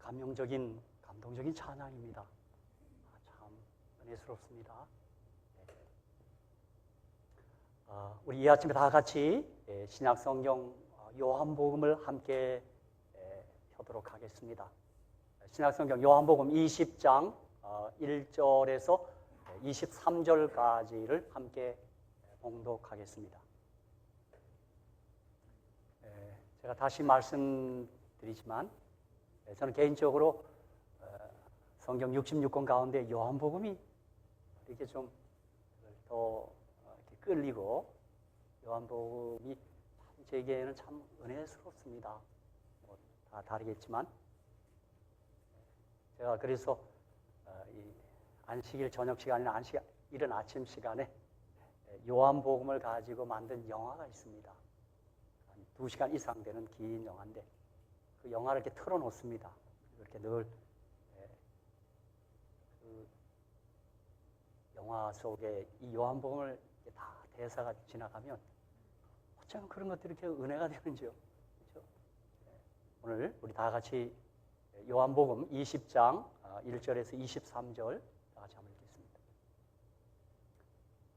감동적인 찬양입니다. 참 은혜스럽습니다. 우리 이 아침에 다 같이 신약성경 요한복음을 함께 펴도록 하겠습니다. 신약성경 요한복음 20장 1절에서 23절까지를 함께 봉독하겠습니다. 제가 다시 말씀드리지만 저는 개인적으로 성경 66권 가운데 요한복음이 이렇게 좀 더 끌리고 요한복음이 제게는 참 은혜스럽습니다. 다 다르겠지만 제가 그래서 이 안식일 저녁 시간이나 이른 아침 시간에 요한복음을 가지고 만든 영화가 있습니다. 한 2시간 이상 되는 긴 영화인데 그 영화를 이렇게 틀어놓습니다. 이렇게 늘 그 영화 속에 이 요한복음을 다 대사가 지나가면 어쩌면 그런 것들이 이렇게 은혜가 되는지요. 그렇죠? 오늘 우리 다 같이 요한복음 20장 1절에서 23절 다 같이 한번 읽겠습니다.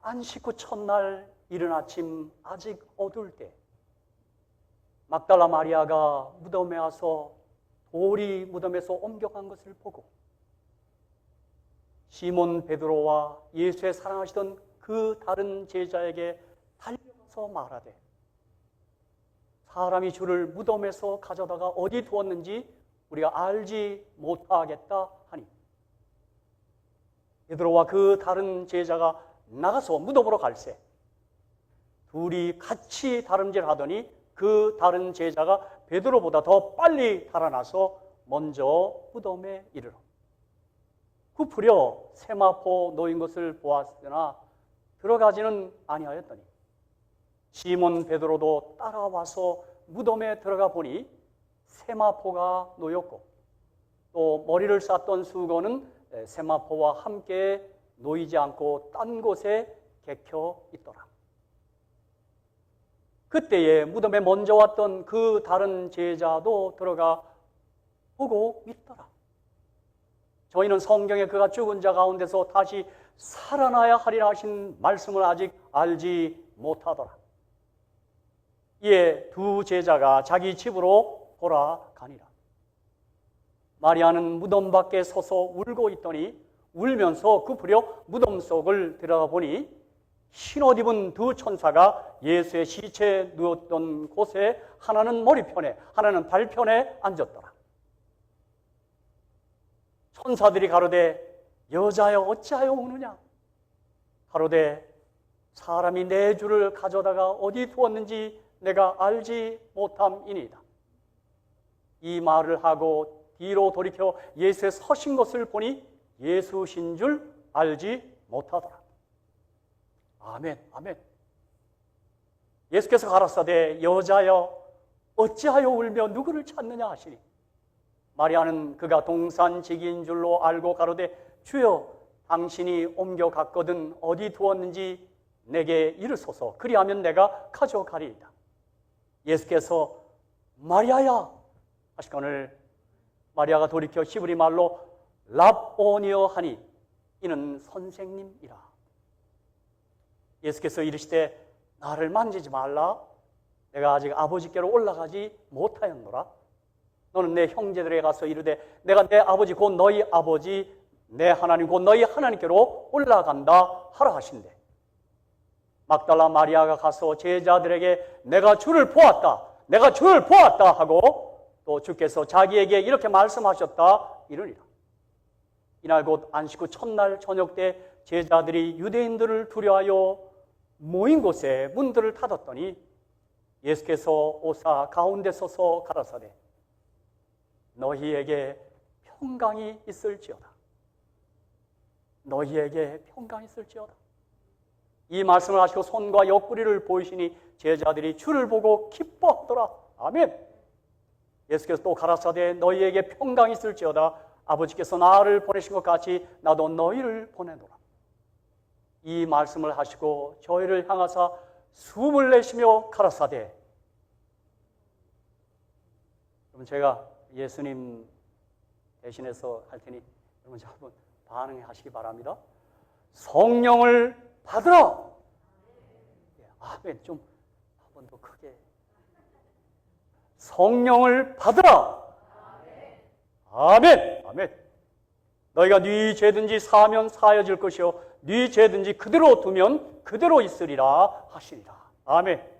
안식 후 첫날 이른 아침 아직 어두울 때 막달라 마리아가 무덤에 와서 돌이 무덤에서 옮겨간 것을 보고 시몬 베드로와 예수의 사랑하시던 그 다른 제자에게 달려가서 말하되 사람이 주를 무덤에서 가져다가 어디 두었는지 우리가 알지 못하겠다 하니 베드로와 그 다른 제자가 나가서 무덤으로 갈새 둘이 같이 다름질하더니 그 다른 제자가 베드로보다 더 빨리 달아나서 먼저 무덤에 이르러 굽으려 세마포 놓인 것을 보았으나 들어가지는 아니하였더니 시몬 베드로도 따라와서 무덤에 들어가 보니 세마포가 놓였고 또 머리를 쌌던 수건은 세마포와 함께 놓이지 않고 딴 곳에 개켜 있더라. 그때에 무덤에 먼저 왔던 그 다른 제자도 들어가 보고 믿더라. 저희는 성경에 그가 죽은 자 가운데서 다시 살아나야 하리라 하신 말씀을 아직 알지 못하더라. 이에 두 제자가 자기 집으로 돌아가니라. 마리아는 무덤 밖에 서서 울고 있더니 울면서 굽으려 무덤 속을 들어가 보니 흰옷 입은 두 천사가 예수의 시체에 누웠던 곳에 하나는 머리편에 하나는 발편에 앉았더라. 천사들이 가로되 여자여 어찌하여 우느냐? 가로되 사람이 내 주를 가져다가 어디 두었는지 내가 알지 못함이니이다. 이 말을 하고 뒤로 돌이켜 예수의 서신 것을 보니 예수신 줄 알지 못하더라. 아멘, 아멘. 예수께서 가라사대 여자여 어찌하여 울며 누구를 찾느냐 하시니 마리아는 그가 동산지기인 줄로 알고 가로되 주여 당신이 옮겨갔거든 어디 두었는지 내게 이르소서 그리하면 내가 가져가리이다. 예수께서 마리아야 하시거늘 마리아가 돌이켜 히브리 말로 랍오니어 하니 이는 선생님이라. 예수께서 이르시되 나를 만지지 말라. 내가 아직 아버지께로 올라가지 못하였노라. 너는 내 형제들에게 가서 이르되 내가 내 아버지 곧 너희 아버지 내 하나님 곧 너희 하나님께로 올라간다 하라 하신대. 막달라 마리아가 가서 제자들에게 내가 주를 보았다 하고 또 주께서 자기에게 이렇게 말씀하셨다 이르니라. 이날 곧 안식 후 첫날 저녁 때 제자들이 유대인들을 두려워하여 모인 곳에 문들을 닫았더니 예수께서 오사 가운데 서서 가라사대 너희에게 평강이 있을지어다. 너희에게 평강이 있을지어다. 이 말씀을 하시고 손과 옆구리를 보이시니 제자들이 주를 보고 기뻐하더라. 아멘. 예수께서 또 가라사대 너희에게 평강이 있을지어다. 아버지께서 나를 보내신 것 같이 나도 너희를 보내노라. 이 말씀을 하시고 저희를 향하사 숨을 내쉬며 가라사대. 그럼 제가 예수님 대신해서 할 테니 여러분 한번 반응하시기 바랍니다. 성령을 받으라. 아멘. 좀 한 번 더 크게. 성령을 받으라. 아멘. 아멘. 너희가 네 죄든지 사하면 사하여질 것이요 네 죄든지 그대로 두면 그대로 있으리라 하시니라. 아멘.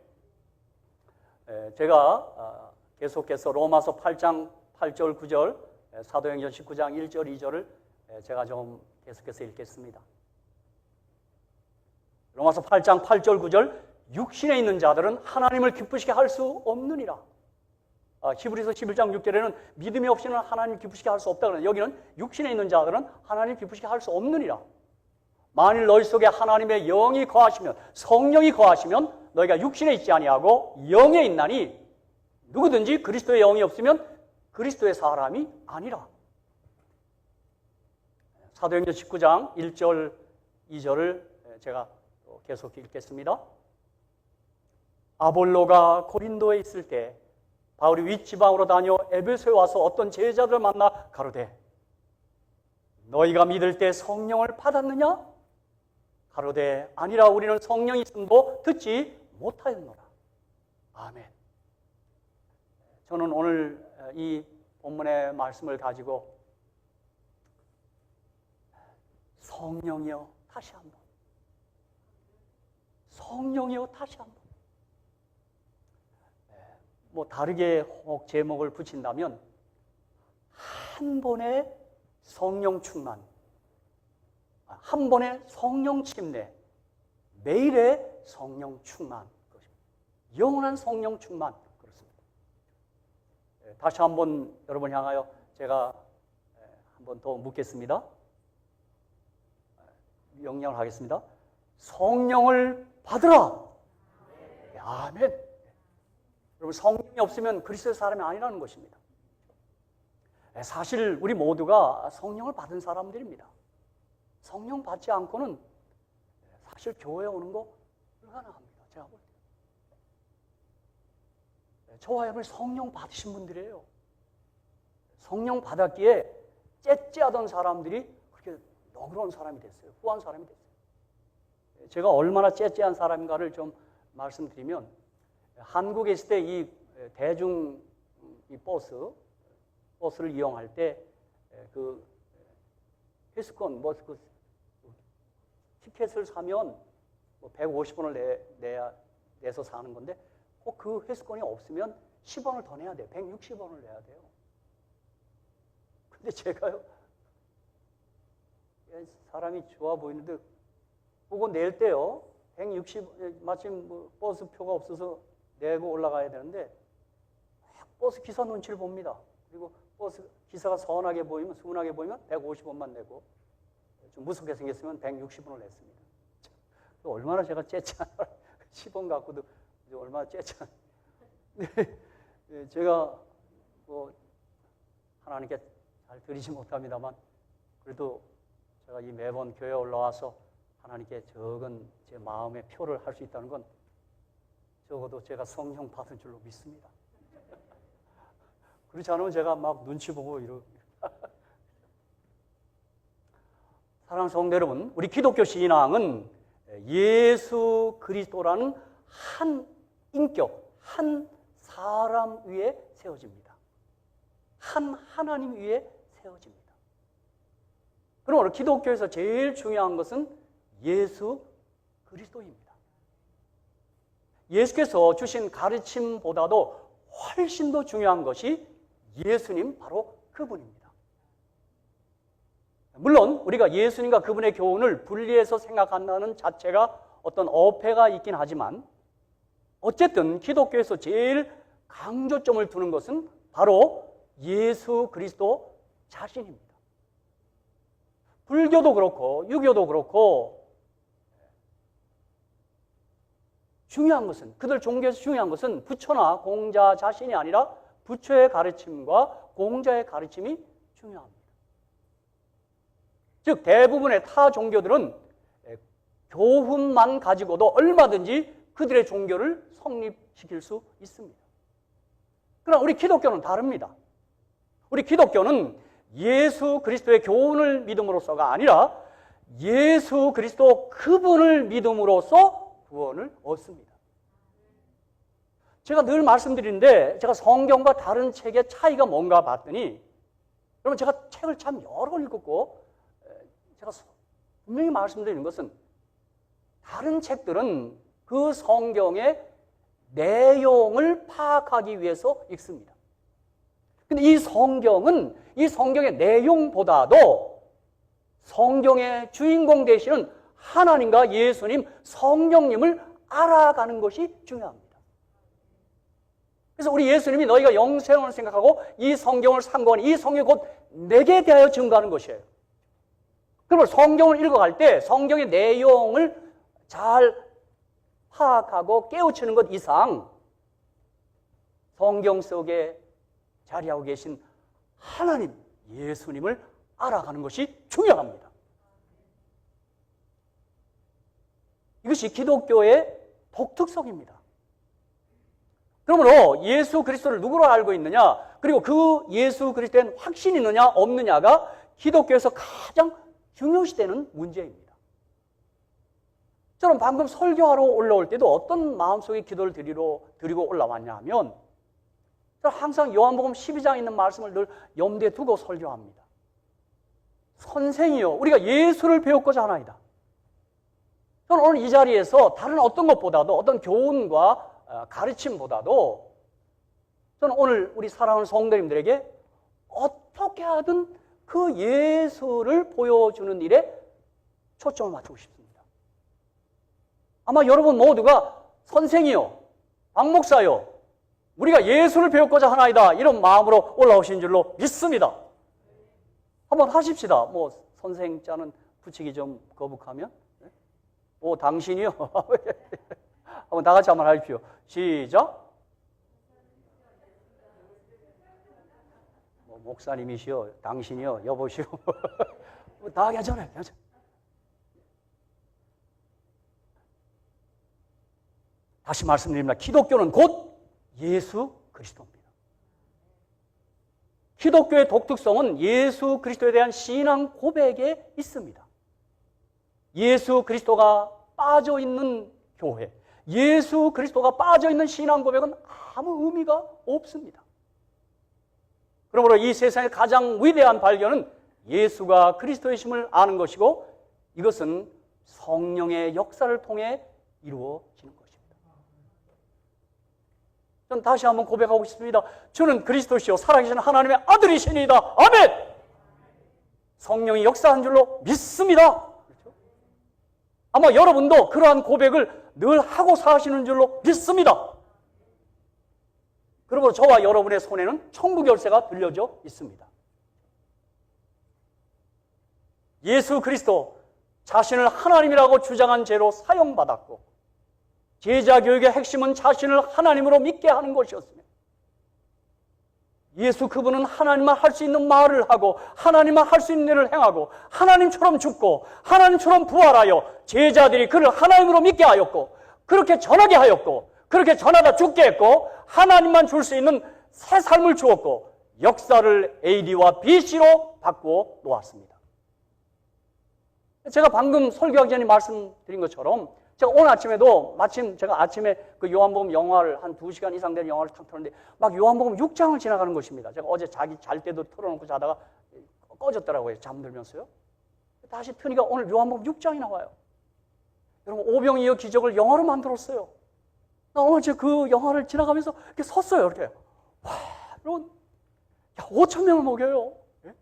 제가 계속해서 로마서 8장 8절 9절 사도행전 19장 1절 2절을 제가 좀 계속해서 읽겠습니다. 로마서 8장 8절 9절 육신에 있는 자들은 하나님을 기쁘시게 할 수 없느니라. 히브리서 11장 6절에는 믿음이 없이는 하나님을 기쁘시게 할 수 없다 그러는데 여기는 육신에 있는 자들은 하나님을 기쁘시게 할 수 없느니라. 만일 너희 속에 하나님의 영이 거하시면 성령이 거하시면 너희가 육신에 있지 아니하고 영에 있나니 누구든지 그리스도의 영이 없으면 그리스도의 사람이 아니라. 사도행전 19장 1절 2절을 제가 계속 읽겠습니다. 아볼로가 고린도에 있을 때 바울이 윗지방으로 다녀 에베소에 와서 어떤 제자들을 만나 가로되 너희가 믿을 때 성령을 받았느냐? 가로되 아니라 우리는 성령이 있음도 듣지 못하였노라. 아멘. 저는 오늘 이 본문의 말씀을 가지고 성령이여 다시 한번, 성령이여 다시 한번, 뭐 다르게 혹 제목을 붙인다면 한 번의 성령 충만, 한 번의 성령 침례, 매일의 성령 충만, 영원한 성령 충만, 그렇습니다. 다시 한번 여러분 향하여 제가 한 번 더 묻겠습니다. 명령을 하겠습니다. 성령을 받으라. 아멘. 여러분 성령이 없으면 그리스도의 사람이 아니라는 것입니다. 사실 우리 모두가 성령을 받은 사람들입니다. 성령 받지 않고는 사실 교회에 오는 거 불가능합니다. 제가 볼 때. 저와 여러분이 성령 받으신 분들이에요. 성령 받았기에 째째하던 사람들이 그렇게 너그러운 사람이 됐어요. 후한 사람이 됐어요. 제가 얼마나 째째한 사람인가를 좀 말씀드리면 한국에 있을 때 이 대중 이 버스를 이용할 때 그 회수권 그 티켓을 사면 뭐 150원을 내서 사는 건데 꼭 그 회수권이 없으면 10원을 더 내야 돼요. 160원을 내야 돼요. 근데 제가요 사람이 좋아 보이는데 그거 낼 때요 160 마침 뭐 버스 표가 없어서 내고 올라가야 되는데 버스 기사 눈치를 봅니다. 그리고 버스 기사가 선하게 보이면 순하게 보이면 150원만 내고 좀 무섭게 생겼으면 160원을 냈습니다. 얼마나 제가 째짜나 10원 갖고도 얼마나 째짜. 제가 뭐 하나님께 잘 드리지 못합니다만 그래도 제가 이 매번 교회에 올라와서 하나님께 적은 제 마음의 표를 할 수 있다는 건 적어도 제가 성령 받은 줄로 믿습니다. 그렇지 않으면 제가 막 눈치 보고 사랑하는 성도 여러분, 우리 기독교 신앙은 예수 그리스도라는 한 인격, 한 사람 위에 세워집니다. 한 하나님 위에 세워집니다. 그럼 오늘 기독교에서 제일 중요한 것은 예수 그리스도입니다. 예수께서 주신 가르침보다도 훨씬 더 중요한 것이 예수님 바로 그분입니다. 물론 우리가 예수님과 그분의 교훈을 분리해서 생각한다는 자체가 어떤 어폐가 있긴 하지만 어쨌든 기독교에서 제일 강조점을 두는 것은 바로 예수 그리스도 자신입니다. 불교도 그렇고 유교도 그렇고 중요한 것은 그들 종교에서 중요한 것은 부처나 공자 자신이 아니라 부처의 가르침과 공자의 가르침이 중요합니다. 즉 대부분의 타 종교들은 교훈만 가지고도 얼마든지 그들의 종교를 성립시킬 수 있습니다. 그러나 우리 기독교는 다릅니다. 우리 기독교는 예수 그리스도의 교훈을 믿음으로써가 아니라 예수 그리스도 그분을 믿음으로써 구원을 얻습니다. 제가 늘 말씀드리는데 제가 성경과 다른 책의 차이가 뭔가 봤더니 여러분 제가 책을 참 여러 번 읽었고 제가 분명히 말씀드리는 것은 다른 책들은 그 성경의 내용을 파악하기 위해서 읽습니다. 근데 이 성경은 이 성경의 내용보다도 성경의 주인공 되시는 하나님과 예수님, 성령님을 알아가는 것이 중요합니다. 그래서 우리 예수님이 너희가 영생을 생각하고 이 성경을 상고하니 이 성경이 곧 내게 대하여 증거하는 것이에요. 그러면 성경을 읽어갈 때 성경의 내용을 잘 파악하고 깨우치는 것 이상 성경 속에 자리하고 계신 하나님, 예수님을 알아가는 것이 중요합니다. 이것이 기독교의 독특성입니다. 그러므로 예수 그리스도를 누구로 알고 있느냐, 그리고 그 예수 그리스도에 확신이 있느냐 없느냐가 기독교에서 가장 중요시되는 문제입니다. 저는 방금 설교하러 올라올 때도 어떤 마음속에 기도를 드리고 올라왔냐 하면 저는 항상 요한복음 12장에 있는 말씀을 늘 염두에 두고 설교합니다. 선생이요, 우리가 예수를 배웠고자 하나이다. 저는 오늘 이 자리에서 다른 어떤 것보다도 어떤 교훈과 가르침보다도 저는 오늘 우리 사랑하는 성도님들에게 어떻게 하든 그 예수를 보여주는 일에 초점을 맞추고 싶습니다. 아마 여러분 모두가 선생이요, 박 목사요, 우리가 예수를 배웠고자 하나이다 이런 마음으로 올라오신 줄로 믿습니다. 한번 하십시다. 뭐 선생자는 붙이기 좀 거북하면 당신이요. 한번 다 같이 한번 하십시오. 시작. 목사님이시여, 당신이요, 여보시오. 다 괜찮아요. 다시 말씀드립니다. 기독교는 곧 예수 그리스도입니다. 기독교의 독특성은 예수 그리스도에 대한 신앙 고백에 있습니다. 예수 그리스도가 빠져있는 교회, 예수 그리스도가 빠져있는 신앙 고백은 아무 의미가 없습니다. 그러므로 이 세상의 가장 위대한 발견은 예수가 그리스도이심을 아는 것이고 이것은 성령의 역사를 통해 이루어지는 것입니다. 저는 다시 한번 고백하고 싶습니다. 주는 그리스도시요 살아계신 하나님의 아들이시니이다. 아멘! 성령이 역사한 줄로 믿습니다. 그렇죠? 아마 여러분도 그러한 고백을 늘 하고 사시는 줄로 믿습니다. 그러므로 저와 여러분의 손에는 천국 열쇠가 들려져 있습니다. 예수 그리스도 자신을 하나님이라고 주장한 죄로 사형받았고 제자 교육의 핵심은 자신을 하나님으로 믿게 하는 것이었습니다. 예수 그분은 하나님만 할 수 있는 말을 하고 하나님만 할 수 있는 일을 행하고 하나님처럼 죽고 하나님처럼 부활하여 제자들이 그를 하나님으로 믿게 하였고 그렇게 전하게 하였고 그렇게 전하다 죽게 했고 하나님만 줄 수 있는 새 삶을 주었고 역사를 AD와 BC로 바꾸어 놓았습니다. 제가 방금 설교하기 전에 말씀드린 것처럼 제가 오늘 아침에도 마침 제가 아침에 그 요한복음 영화를 한 2시간 이상 되는 영화를 탁 틀었는데 막 요한복음 6장을 지나가는 것입니다. 제가 어제 잘 때도 틀어놓고 자다가 꺼졌더라고요. 잠들면서요. 다시 트니까 오늘 요한복음 6장이 나와요. 여러분 오병이어 기적을 영화로 만들었어요. 나 오늘 그 영화를 지나가면서 이렇게 섰어요. 이렇게. 와, 여러분, 5,000명을 먹여요. 예?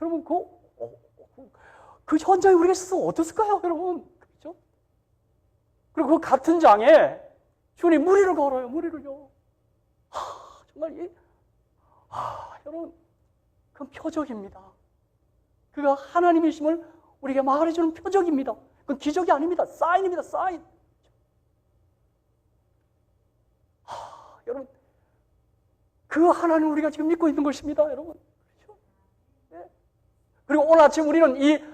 여러분, 그 현장에 우리가 있어서 어땠을까요, 여러분? 그렇죠? 그리고 그 같은 장에 주님 무리를 걸어요, 무리를요. 정말, 여러분, 그건 표적입니다. 그가 하나님이심을 우리에게 말해주는 표적입니다. 그건 기적이 아닙니다. 사인입니다, 사인. 여러분, 그 하나님 우리가 지금 믿고 있는 것입니다, 여러분. 그렇죠? 네. 그리고 오늘 아침 우리는 이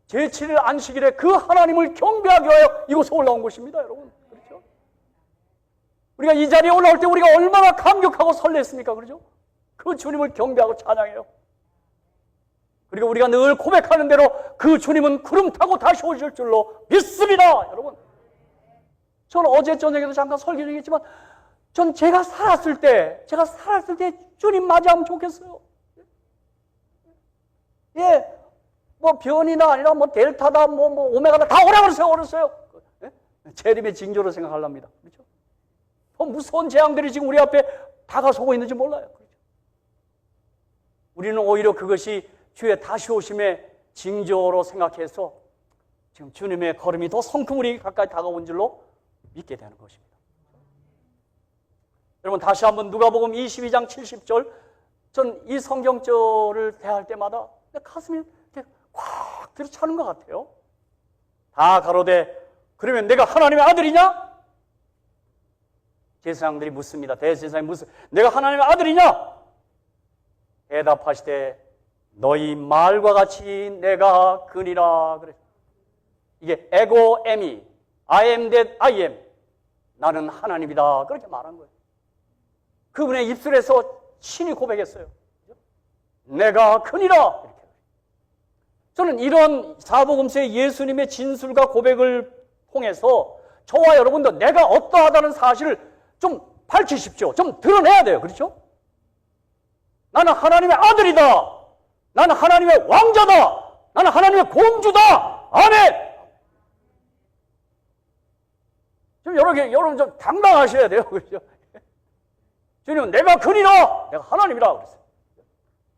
제7일 안식일에 그 하나님을 경배하기 위하여 이곳에 올라온 것입니다, 여러분. 그렇죠? 우리가 이 자리에 올라올 때 우리가 얼마나 감격하고 설렜습니까, 그렇죠? 그 주님을 경배하고 찬양해요. 그리고 우리가 늘 고백하는 대로 그 주님은 구름 타고 다시 오실 줄로 믿습니다. 여러분, 저는 어제 저녁에도 잠깐 설교 중이었지만 전 제가 살았을 때 주님 맞이하면 좋겠어요. 예, 뭐 변이나 아니라 뭐 델타다 뭐 오메가다 다 오라 그러세요. 예? 재림의 징조로 생각하랍니다. 그렇죠? 더 무서운 재앙들이 지금 우리 앞에 다가서고 있는지 몰라요. 그렇죠? 우리는 오히려 그것이 주의 다시 오심의 징조로 생각해서 지금 주님의 걸음이 더 성큼 우리 가까이 다가온 줄로 믿게 되는 것입니다. 여러분, 다시 한번 누가복음 22장 70절, 전 이 성경절을 대할 때마다 가슴이 이렇게 꽉 들어차는 것 같아요. 다 가로되 그러면 내가 하나님의 아들이냐? 제사장들이 묻습니다. 대제사장이 내가 하나님의 아들이냐? 대답하시되 너희 말과 같이 내가 그니라. 그래. 이게 에고 에미, I am that I am. 나는 하나님이다. 그렇게 말한 거예요. 그분의 입술에서 친히 고백했어요. 내가 그니라. 이렇게. 저는 이런 사복음서의 예수님의 진술과 고백을 통해서 저와 여러분도 내가 어떠하다는 사실을 좀 밝히십시오. 좀 드러내야 돼요. 그렇죠? 나는 하나님의 아들이다. 나는 하나님의 왕자다. 나는 하나님의 공주다. 아멘. 좀 여러분 좀 당당하셔야 돼요. 그렇죠? 주님은 내가 그리라. 내가 하나님이라 그랬어요.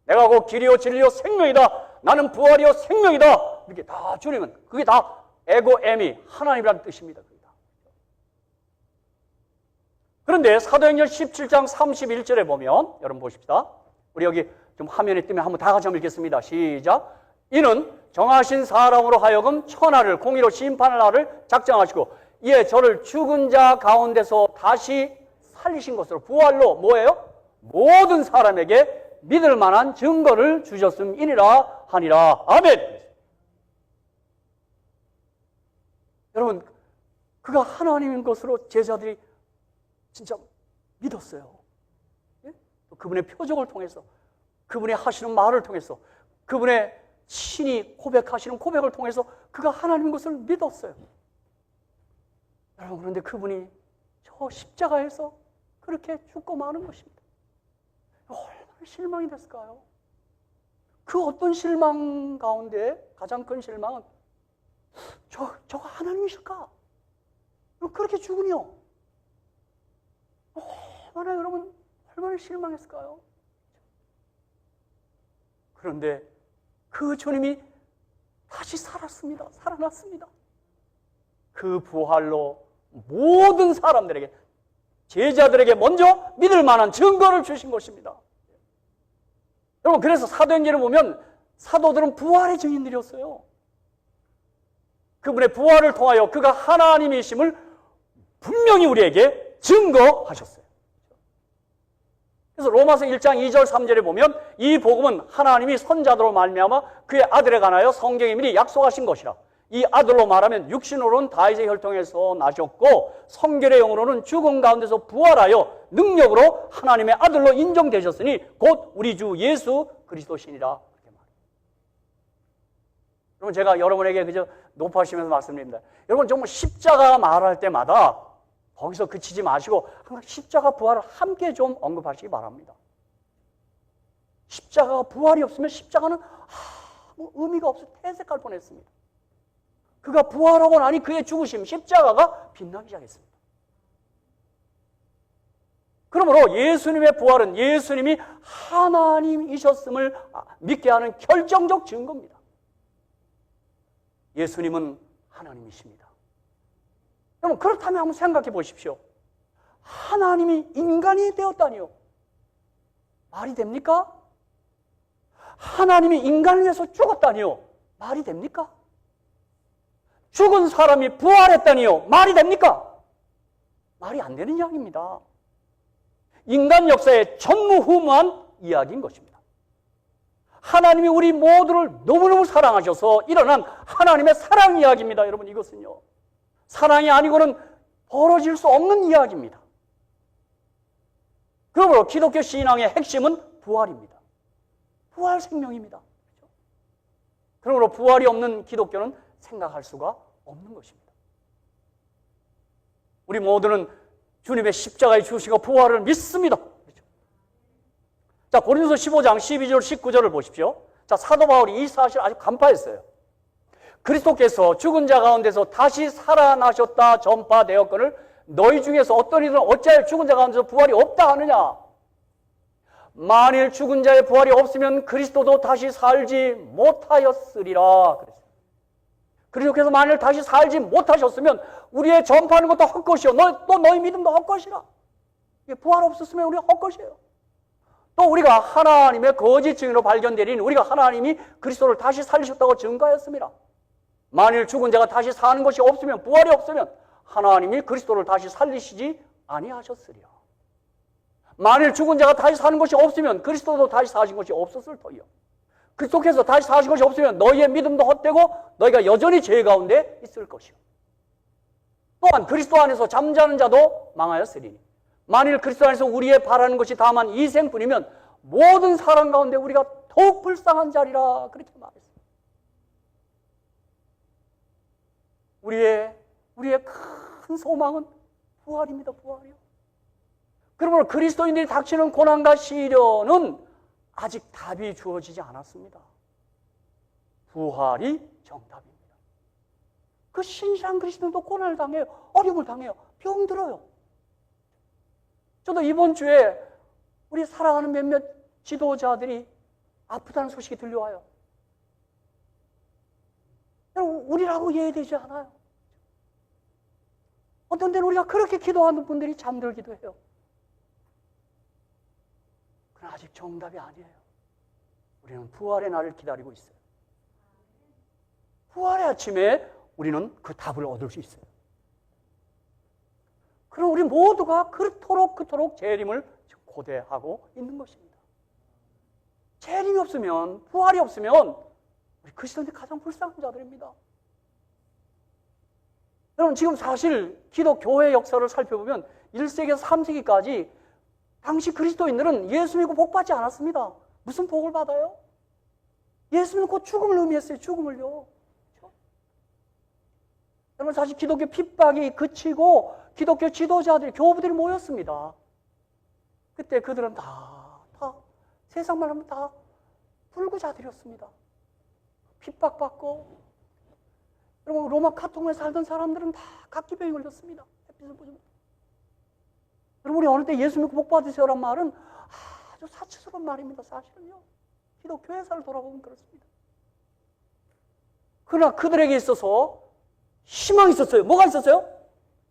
내가 곧 길이요 진리요 생명이다. 나는 부활이요 생명이다. 이렇게 다 주님은 그게 다 에고 에미 하나님이라는 뜻입니다. 그런데 사도행전 17장 31절에 보면 여러분 보십시다. 우리 여기 좀 화면에 뜨면 한번 다 같이 한번 읽겠습니다. 시작. 이는 정하신 사람으로 하여금 천하를 공의로 심판할 날을 작정하시고 이에 저를 죽은 자 가운데서 다시 살리신 것으로 부활로 뭐예요? 모든 사람에게 믿을 만한 증거를 주셨음이니라 하니라. 아멘. 여러분, 그가 하나님인 것으로 제자들이 진짜 믿었어요. 예? 그분의 표적을 통해서, 그분의 하시는 말을 통해서, 그분의 친히 고백하시는 고백을 통해서 그가 하나님인 것을 믿었어요. 여러분, 그런데 그분이 저 십자가에서 그렇게 죽고 마는 것입니다. 얼마나 실망이 됐을까요? 그 어떤 실망 가운데 가장 큰 실망은 저가 하나님이실까? 그렇게 죽으니요. 얼마나 실망했을까요? 그런데 그 주님이 다시 살았습니다. 살아났습니다. 그 부활로 모든 사람들에게, 제자들에게 먼저 믿을 만한 증거를 주신 것입니다. 여러분, 그래서 사도행전을 보면 사도들은 부활의 증인들이었어요. 그분의 부활을 통하여 그가 하나님이심을 분명히 우리에게 증거하셨어요. 그래서 로마서 1장 2절 3절에 보면 이 복음은 하나님이 선자들로 말미암아 그의 아들에 관하여 성경에 미리 약속하신 것이라. 이 아들로 말하면 육신으로는 다윗의 혈통에서 나셨고 성결의 영으로는 죽음 가운데서 부활하여 능력으로 하나님의 아들로 인정되셨으니 곧 우리 주 예수 그리스도시니라. 그렇게 말해요. 여러분, 제가 여러분에게 그저 높아지면서 말씀드립니다. 여러분, 정말 십자가 말할 때마다 거기서 그치지 마시고 항상 십자가 부활을 함께 좀 언급하시기 바랍니다. 십자가 부활이 없으면 십자가는 의미가 없어 퇴색할 뻔했습니다. 그가 부활하고 나니 그의 죽으심, 십자가가 빛나기 시작했습니다. 그러므로 예수님의 부활은 예수님이 하나님이셨음을 믿게 하는 결정적 증거입니다. 예수님은 하나님이십니다. 여러분, 그렇다면 한번 생각해 보십시오. 하나님이 인간이 되었다니요. 말이 됩니까? 하나님이 인간을 위해서 죽었다니요. 말이 됩니까? 죽은 사람이 부활했다니요. 말이 됩니까? 말이 안 되는 이야기입니다. 인간 역사의 전무후무한 이야기인 것입니다. 하나님이 우리 모두를 너무너무 사랑하셔서 일어난 하나님의 사랑 이야기입니다. 여러분, 이것은요, 사랑이 아니고는 벌어질 수 없는 이야기입니다. 그러므로 기독교 신앙의 핵심은 부활입니다. 부활 생명입니다. 그러므로 부활이 없는 기독교는 생각할 수가 없는 것입니다. 우리 모두는 주님의 십자가의 죽으시고 부활을 믿습니다. 그렇죠? 자, 고린도서 15장 12절 19절을 보십시오. 자, 사도 바울이 이 사실을 아주 간파했어요. 그리스도께서 죽은 자 가운데서 다시 살아나셨다 전파되었거늘 너희 중에서 어떤 이들은 어찌하여 죽은 자 가운데서 부활이 없다 하느냐? 만일 죽은 자의 부활이 없으면 그리스도도 다시 살지 못하였으리라. 그리스도께서 만일 다시 살지 못하셨으면 우리의 전파하는 것도 헛것이요. 또 너희 믿음도 헛것이라. 부활 없었으면 우리가 헛것이에요. 또 우리가 하나님의 거짓 증인으로 발견되리니 우리가 하나님이 그리스도를 다시 살리셨다고 증거하였습니다. 만일 죽은 자가 다시 사는 것이 없으면, 부활이 없으면 하나님이 그리스도를 다시 살리시지 아니하셨으리라. 만일 죽은 자가 다시 사는 것이 없으면 그리스도도 다시 사신 것이 없었을 터이요. 그리스도께서 다시 사신 것이 없으면 너희의 믿음도 헛되고 너희가 여전히 죄 가운데 있을 것이요. 또한 그리스도 안에서 잠자는 자도 망하였으리니 만일 그리스도 안에서 우리의 바라는 것이 다만 이 생뿐이면 모든 사람 가운데 우리가 더욱 불쌍한 자리라. 그렇게 말했습니다. 우리의 큰 소망은 부활입니다. 부활이요. 그러므로 그리스도인들이 닥치는 고난과 시련은 아직 답이 주어지지 않았습니다. 부활이 정답입니다. 그 신실한 그리스도인도 고난을 당해요. 어려움을 당해요. 병들어요. 저도 이번 주에 우리 사랑하는 몇몇 지도자들이 아프다는 소식이 들려와요. 여러분, 우리라고 이해되지 않아요. 어떤 때는 우리가 그렇게 기도하는 분들이 잠들기도 해요. 그러나 아직 정답이 아니에요. 우리는 부활의 날을 기다리고 있어요. 부활의 아침에 우리는 그 답을 얻을 수 있어요. 그럼 우리 모두가 그토록 재림을 고대하고 있는 것입니다. 재림이 없으면, 부활이 없으면 우리 그리스도인들이 가장 불쌍한 자들입니다. 여러분, 지금 사실 기독교회 역사를 살펴보면 1세기에서 3세기까지 당시 그리스도인들은 예수 믿고 복 받지 않았습니다. 무슨 복을 받아요? 예수 믿고 죽음을 의미했어요. 죽음을요. 그렇죠? 여러분, 사실 기독교 핍박이 그치고 기독교 지도자들이, 교부들이 모였습니다. 그때 그들은 다 세상만 하면 다 불구자들이었습니다. 핍박받고, 여러분, 로마 카통에 살던 사람들은 다 각기병이 걸렸습니다. 햇빛을 보지 못하고. 여러분, 우리 어느 때 예수 믿고 복 받으세요란 말은 아주 사치스러운 말입니다. 사실은요. 기독교 회사를 돌아보면 그렇습니다. 그러나 그들에게 있어서 희망이 있었어요. 뭐가 있었어요?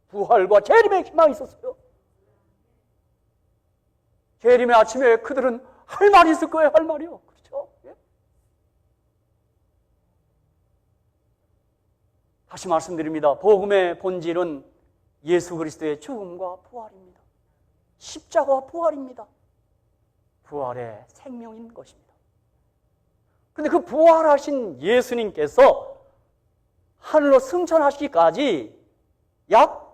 부활과 재림의 희망이 있었어요. 재림의 아침에 그들은 할 말이 있을 거예요. 할 말이요. 그렇죠? 예? 다시 말씀드립니다. 복음의 본질은 예수 그리스도의 죽음과 부활입니다. 십자가와 부활입니다. 부활의 생명인 것입니다. 그런데 그 부활하신 예수님께서 하늘로 승천하시기까지 약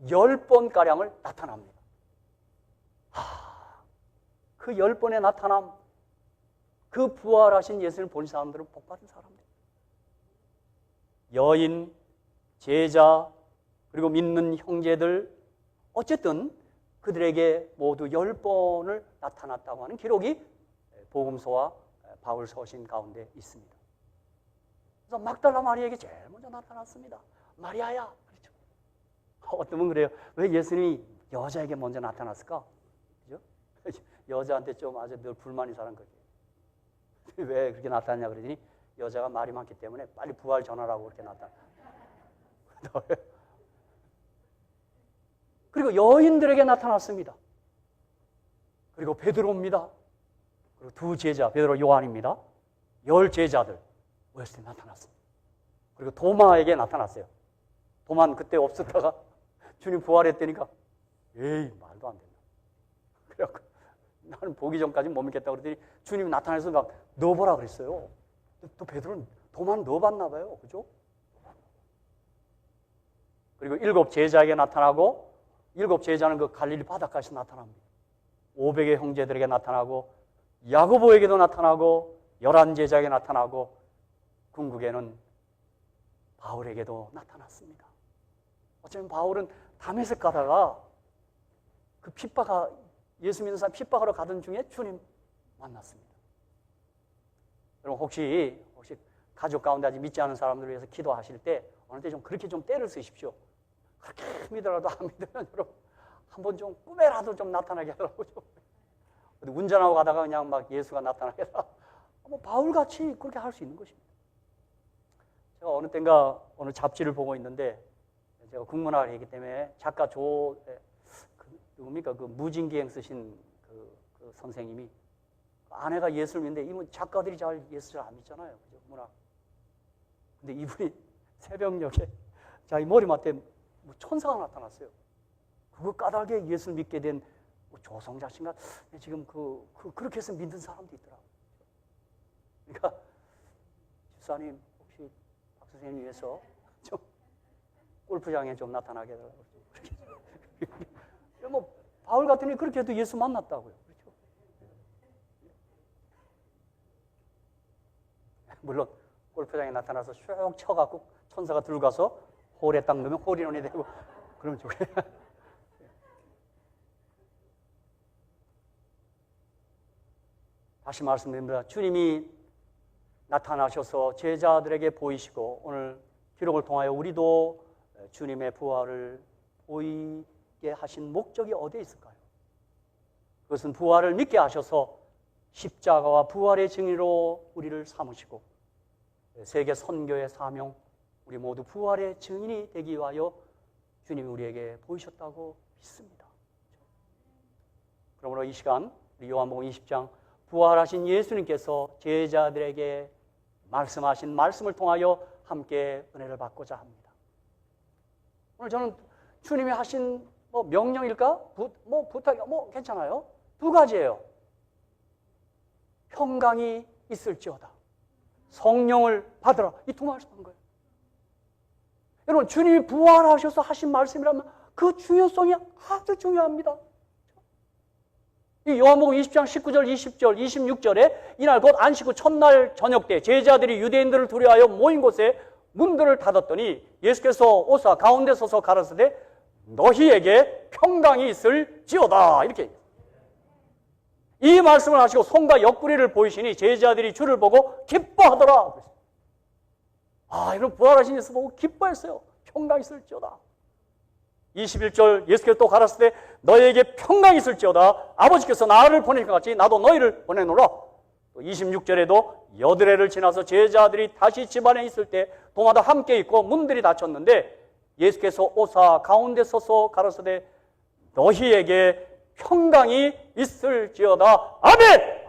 10번가량을 나타납니다. 그 10번의 나타남, 그 부활하신 예수님을 본 사람들은 복받은 사람들. 여인, 제자, 그리고 믿는 형제들, 어쨌든 그들에게 모두 10번을 나타났다고 하는 기록이 복음서와 바울 서신 가운데 있습니다. 그래서 막달라 마리아에게 제일 먼저 나타났습니다. 마리아야. 그렇죠. 어떤 분 그래요. 왜 예수님이 여자에게 먼저 나타났을까? 그죠? 여자한테 좀 아주 늘 불만이 사는 거지. 왜 그렇게 나타났냐 그러더니 여자가 말이 많기 때문에 빨리 부활 전하라고 그렇게 나타나. 그리고 여인들에게 나타났습니다. 그리고 베드로입니다. 그리고 두 제자, 베드로 요한입니다. 10 제자들 모였을 때 나타났습니다. 그리고 도마에게 나타났어요. 도마는 그때 없었다가 주님 부활했다니까 에이 말도 안 된다. 그래갖고 나는 보기 전까지 못 믿겠다고 그러더니 주님이 나타나서 막 넣어보라 그랬어요. 또 베드로는 도마는 넣어봤나 봐요. 그죠? 그리고 7 제자에게 나타나고 7 제자는 그 갈릴리 바닷가에서 나타납니다. 500의 형제들에게 나타나고 야고보에게도 나타나고 11 제자에게 나타나고 궁극에는 바울에게도 나타났습니다. 어쩌면 바울은 다메섹 가다가 그 예수 믿는 사람 핍박하러 가던 중에 주님 만났습니다. 여러분 혹시 가족 가운데 아직 믿지 않은 사람들을 위해서 기도하실 때 어느 때 좀 그렇게 좀 때를 쓰십시오. 그렇게 믿으라도 안 믿으면 여러분 한번 좀 꿈에라도 좀 나타나게 하라고 좀. 운전하고 가다가 그냥 막 예수가 나타나게 해라. 뭐 바울같이 그렇게 할 수 있는 것입니다. 제가 어느 땐가 어느 잡지를 보고 있는데 제가 국문학을 했기 때문에 작가 누굽니까? 그 무진기행 쓰신 그 선생님이 아내가 예수를 믿는데 이분 작가들이 잘 예수를 안 믿잖아요. 그죠? 문학. 근데 이분이 새벽녘에 자기 머리맡에 뭐 천사가 나타났어요. 그거 까닭에 예수를 믿게 된 뭐 조성자신가? 지금 그렇게 해서 믿는 사람도 있더라고요. 그러니까 집사님 혹시 박 선생님 위해서 좀 골프장에 좀 나타나게 해달라고. 뭐 바울 같으니 그렇게 해도 예수 만났다고요. 그렇죠? 물론 골프장에 나타나서 슉 쳐갖고 천사가 들고 가서 홀에 딱 넣으면 홀인원이 되고 그러면 좋겠어요. 다시 말씀드립니다. 주님이 나타나셔서 제자들에게 보이시고 오늘 기록을 통하여 우리도 주님의 부활을 보이게 하신 목적이 어디에 있을까요? 그것은 부활을 믿게 하셔서 십자가와 부활의 증인으로 우리를 삼으시고 세계 선교의 사명, 우리 모두 부활의 증인이 되기 위하여 주님이 우리에게 보이셨다고 믿습니다. 그러므로 이 시간 우리 요한복음 20장 부활하신 예수님께서 제자들에게 말씀하신 말씀을 통하여 함께 은혜를 받고자 합니다. 오늘 저는 주님이 하신 명령일까? 부탁, 괜찮아요. 두 가지예요. 평강이 있을지어다. 성령을 받으라. 이 두 말씀 한 거예요. 여러분, 주님이 부활하셔서 하신 말씀이라면 그 중요성이 아주 중요합니다. 이 요한복음 20장 19절, 20절, 26절에 이날 곧 안식 후 첫날 저녁 때 제자들이 유대인들을 두려워하여 모인 곳에 문들을 닫았더니 예수께서 오사 가운데 서서 가라사대 너희에게 평강이 있을지어다. 이렇게 이 말씀을 하시고 손과 옆구리를 보이시니 제자들이 주를 보고 기뻐하더라. 여러분 부활하신 예수 보고 기뻐했어요. 평강이 있을지어다. 21절 예수께서 또 가라사대 너희에게 평강이 있을지어다. 아버지께서 나를 보내신 것 같이 나도 너희를 보내노라. 또 26절에도 여드레를 지나서 제자들이 다시 집안에 있을 때 동마다 함께 있고 문들이 닫혔는데 예수께서 오사 가운데 서서 가라사대 너희에게 평강이 있을지어다. 아멘!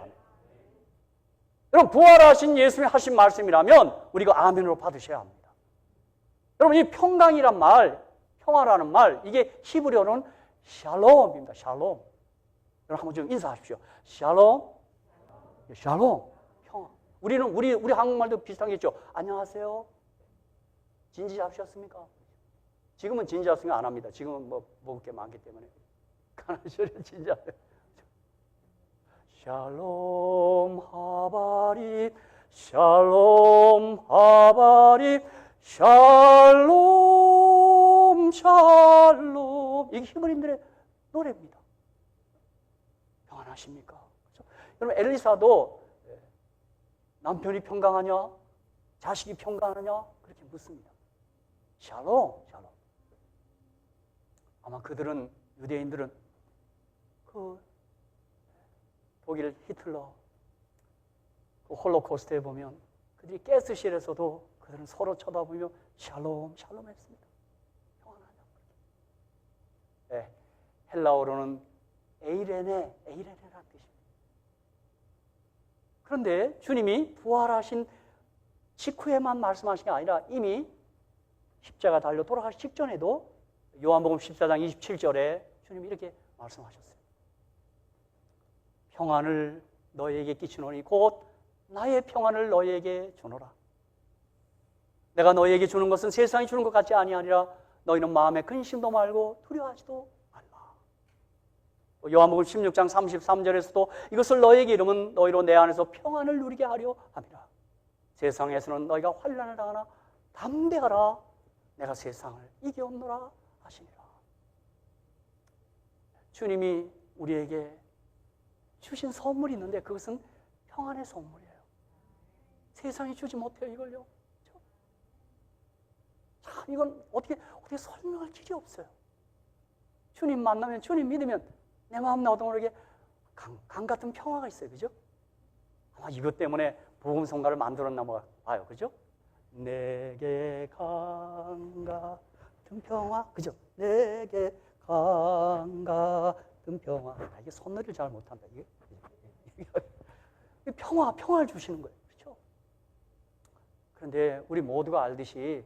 여러분 부활하신 예수님이 하신 말씀이라면 우리가 아멘으로 받으셔야 합니다. 여러분 이 평강이란 말, 평화라는 말, 이게 히브리어로는 샬롬입니다. 샬롬. 여러분 한번 좀 인사하십시오. 샬롬. 샬롬. 평화. 우리 한국말도 비슷하겠죠. 안녕하세요. 진지 잡으셨습니까? 지금은 진지 잡으면 안 합니다. 지금은 먹을 게 많기 때문에. 가나시를 진지 안 해요. 샬롬 하바리, 샬롬 하바리, 샬롬, 샬롬. 이게 히브리인들의 노래입니다. 평안하십니까? 그렇죠? 여러분 엘리사도 남편이 평강하냐? 자식이 평강하냐? 그렇게 묻습니다. 샬롬, 샬롬. 아마 그들은 유대인들은 그 독일 히틀러 그 홀로코스트에 보면 그들이 가스실에서도 그들은 서로 쳐다보며 샬롬, 샬롬 했습니다. 평안하냐? 네, 헬라어로는 에이레네라는 뜻입니다. 그런데 주님이 부활하신 직후에만 말씀하신 게 아니라 이미 십자가 달려 돌아가시 직전에도 요한복음 14장 27절에 주님이 이렇게 말씀하셨어요. 평안을 너희에게 끼치노니 곧 나의 평안을 너희에게 주노라. 내가 너희에게 주는 것은 세상이 주는 것 같지 아니하니라. 너희는 마음에 근심도 말고 두려워하지도 말라. 요한복음 16장 33절에서도 이것을 너희에게 이르면 너희로 내 안에서 평안을 누리게 하려 함이라. 세상에서는 너희가 환난을 당하나 담대하라. 내가 세상을 이겨온노라 하시니라. 주님이 우리에게 주신 선물이 있는데 그것은 평안의 선물이에요. 세상이 주지 못해요, 이걸요. 참, 이건 어떻게 설명할 길이 없어요. 주님 만나면, 주님 믿으면 내 마음 나도 모르게 강 같은 평화가 있어요. 그죠? 아마 이것 때문에 복음성가를 만들었나 봐요. 그죠? 내게 강 같은 평화. 그죠? 내게 강 같은 평화. 이게 손놀이를 잘 못한다. 이게 평화를 주시는 거예요. 그렇죠? 그런데 우리 모두가 알듯이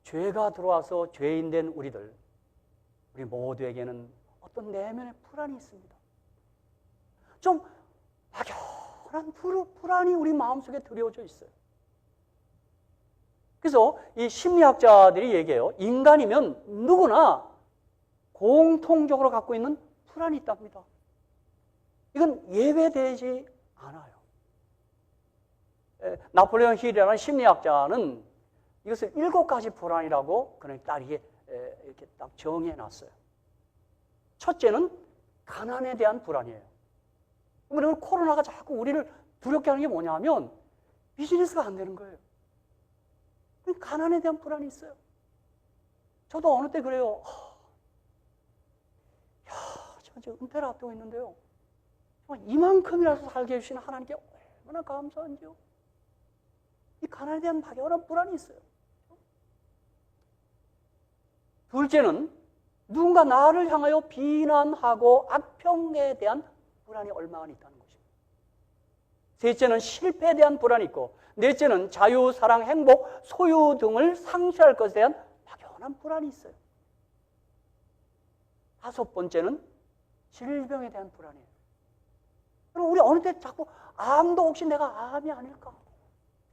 죄가 들어와서 죄인 된 우리 모두에게는 어떤 내면의 불안이 있습니다. 좀 막연한 불안이 우리 마음속에 들여져 있어요. 그래서 이 심리학자들이 얘기해요. 인간이면 누구나 공통적으로 갖고 있는 불안이 있답니다. 이건 예외되지 않아요. 나폴레옹 힐이라는 심리학자는 이것을 7가지 불안이라고 그냥 딱 이렇게 딱 정해 놨어요. 첫째는 가난에 대한 불안이에요. 그러면 코로나가 자꾸 우리를 두렵게 하는 게 뭐냐면 비즈니스가 안 되는 거예요. 가난에 대한 불안이 있어요. 저도 어느 때 그래요. 지금 은퇴를 앞두고 있는데요. 이만큼이라도 살게 해주신 하나님께 얼마나 감사한지요. 이 가난에 대한 막연한 불안이 있어요. 둘째는 누군가 나를 향하여 비난하고 악평에 대한 불안이 얼마나 있다는 것입니다. 셋째는 실패에 대한 불안이 있고, 넷째는 자유, 사랑, 행복, 소유 등을 상실할 것에 대한 막연한 불안이 있어요. 다섯 번째는 질병에 대한 불안이에요. 그럼 우리 어느 때 자꾸 암도 혹시 내가 암이 아닐까?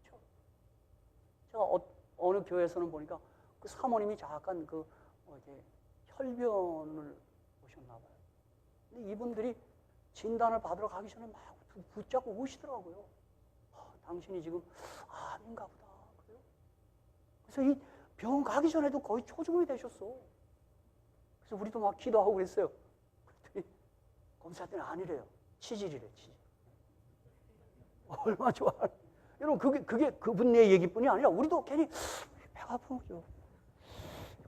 그렇죠? 제가 어느 교회에서는 보니까 그 사모님이 잠깐 혈변을 오셨나 봐요. 근데 이분들이 진단을 받으러 가기 전에 막 붙잡고 우시더라고요. 당신이 지금 암인가 보다. 그래요? 그래서 이 병원 가기 전에도 거의 초중이 되셨어. 그래서 우리도 막 기도하고 그랬어요. 그랬더니 검사했더니 아니래요. 치질이래, 치질. 얼마나 좋아. 여러분, 그게 그분의 얘기뿐이 아니라 우리도 괜히 배가 아픈 거죠.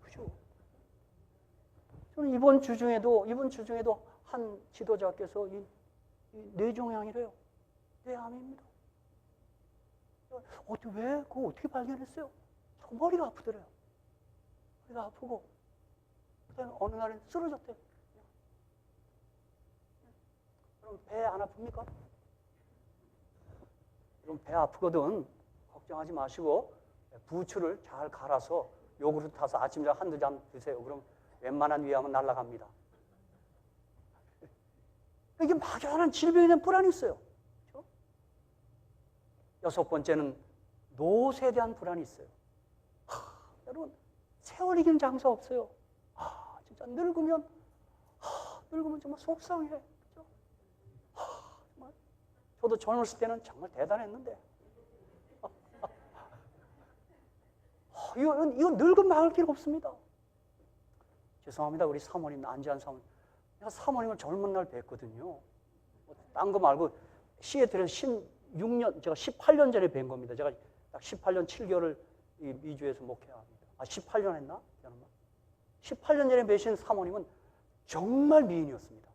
그죠? 저는 이번 주 중에도 한 지도자께서 이 뇌종양이래요. 뇌암입니다. 그거 어떻게 발견했어요? 머리가 아프더래요. 머리가 아프고, 그다음에 어느 날은 쓰러졌대요. 그럼 배 안 아픕니까? 그럼 배 아프거든. 걱정하지 마시고 부추를 잘 갈아서 요구르트 타서 아침 저녁 한두 잔 드세요. 그럼 웬만한 위암은 날아갑니다. 이게 막연한 질병에 대한 불안이 있어요. 그렇죠? 여섯 번째는 노쇠에 대한 불안이 있어요. 여러분, 세월 이기는 장사 없어요. 진짜 늙으면 정말 속상해. 그렇죠? 정말 저도 젊었을 때는 정말 대단했는데 이거 늙으면 막을 길 없습니다. 죄송합니다. 우리 사모님, 안지한 사모님. 내가 사모님을 젊은 날 뵀거든요. 딴 거 말고 시애틀에서 16년, 제가 18년 전에 뵌 겁니다. 제가 딱 18년 7개월을 이 미주에서 목회합니다. 18년 했나? 18년 전에 뵈신 사모님은 정말 미인이었습니다.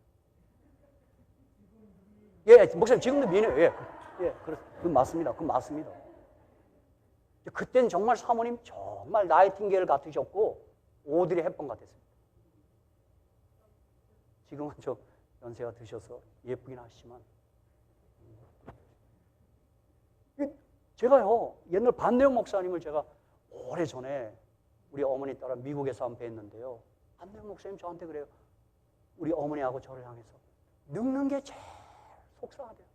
예, 목사님 지금도 미인이에요. 예, 그건 맞습니다. 그건 맞습니다. 그때는 정말 사모님 정말 나이팅게일 같으셨고 오드리 헵번 같았습니다. 지금은 좀 연세가 드셔서 예쁘긴 하시지만 제가요 옛날 반내용 목사님을 제가 오래전에 우리 어머니 따라 미국에서 한번 뵀는데요. 반내용 목사님 저한테 그래요. 우리 어머니하고 저를 향해서 늙는 게 제일 속상하대요.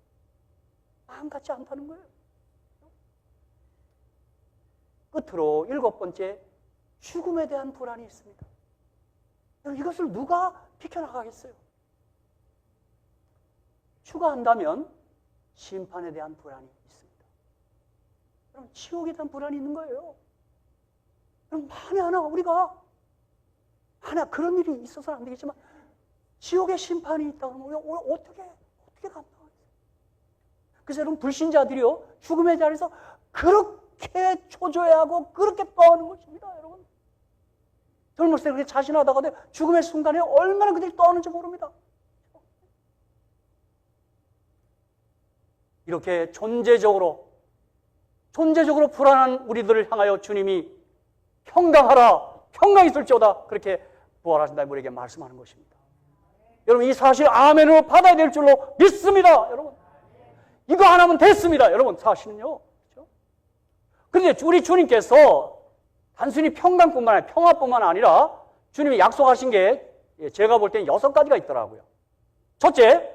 마음 같지 않다는 거예요. 끝으로 일곱 번째, 죽음에 대한 불안이 있습니다. 이것을 누가 비켜나가겠어요? 추가한다면 심판에 대한 불안이 있습니다. 지옥에 대한 불안이 있는 거예요. 그럼 만에 하나 우리가 하나 그런 일이 있어서는 안 되겠지만 지옥의 심판이 있다 그러면 우리가 어떻게 감당하겠어요? 그래서 여러분 불신자들이요 죽음의 자리에서 그렇게 초조해하고 그렇게 떠하는 것입니다. 여러분 젊었을 때 그렇게 자신하다가 죽음의 순간에 얼마나 그들이 떠하는지 모릅니다. 이렇게 존재적으로 불안한 우리들을 향하여 주님이 평강하라, 평강이 있을지어다 그렇게 부활하신다 우리에게 말씀하는 것입니다. 여러분 이 사실 아멘으로 받아야 될 줄로 믿습니다. 여러분 이거 하나면 됐습니다. 여러분 사실은요. 그렇죠? 그런데 우리 주님께서 단순히 평강뿐만 아니라 평화뿐만 아니라 주님이 약속하신 게 제가 볼 때는 6가지가 있더라고요. 첫째,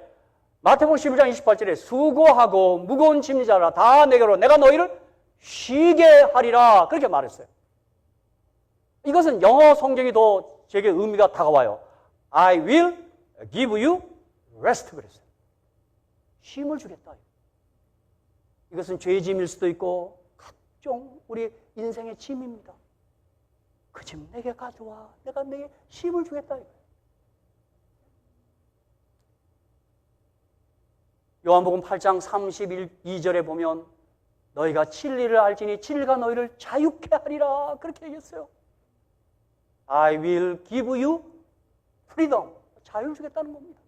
마태복음 11장 28절에 수고하고 무거운 짐 자라 다 내게로 내가 너희를 쉬게 하리라 그렇게 말했어요. 이것은 영어 성경이 더 제게 의미가 다가와요. I will give you rest 그랬어요. 쉼을 주겠다. 이것은 죄의 짐일 수도 있고 각종 우리 인생의 짐입니다. 그 짐 내게 가져와. 내가 내게 쉼을 주겠다. 요한복음 8장 32절에 보면 너희가 진리를 알지니 진리가 너희를 자유케 하리라 그렇게 얘기했어요. I will give you freedom. 자유를 주겠다는 겁니다.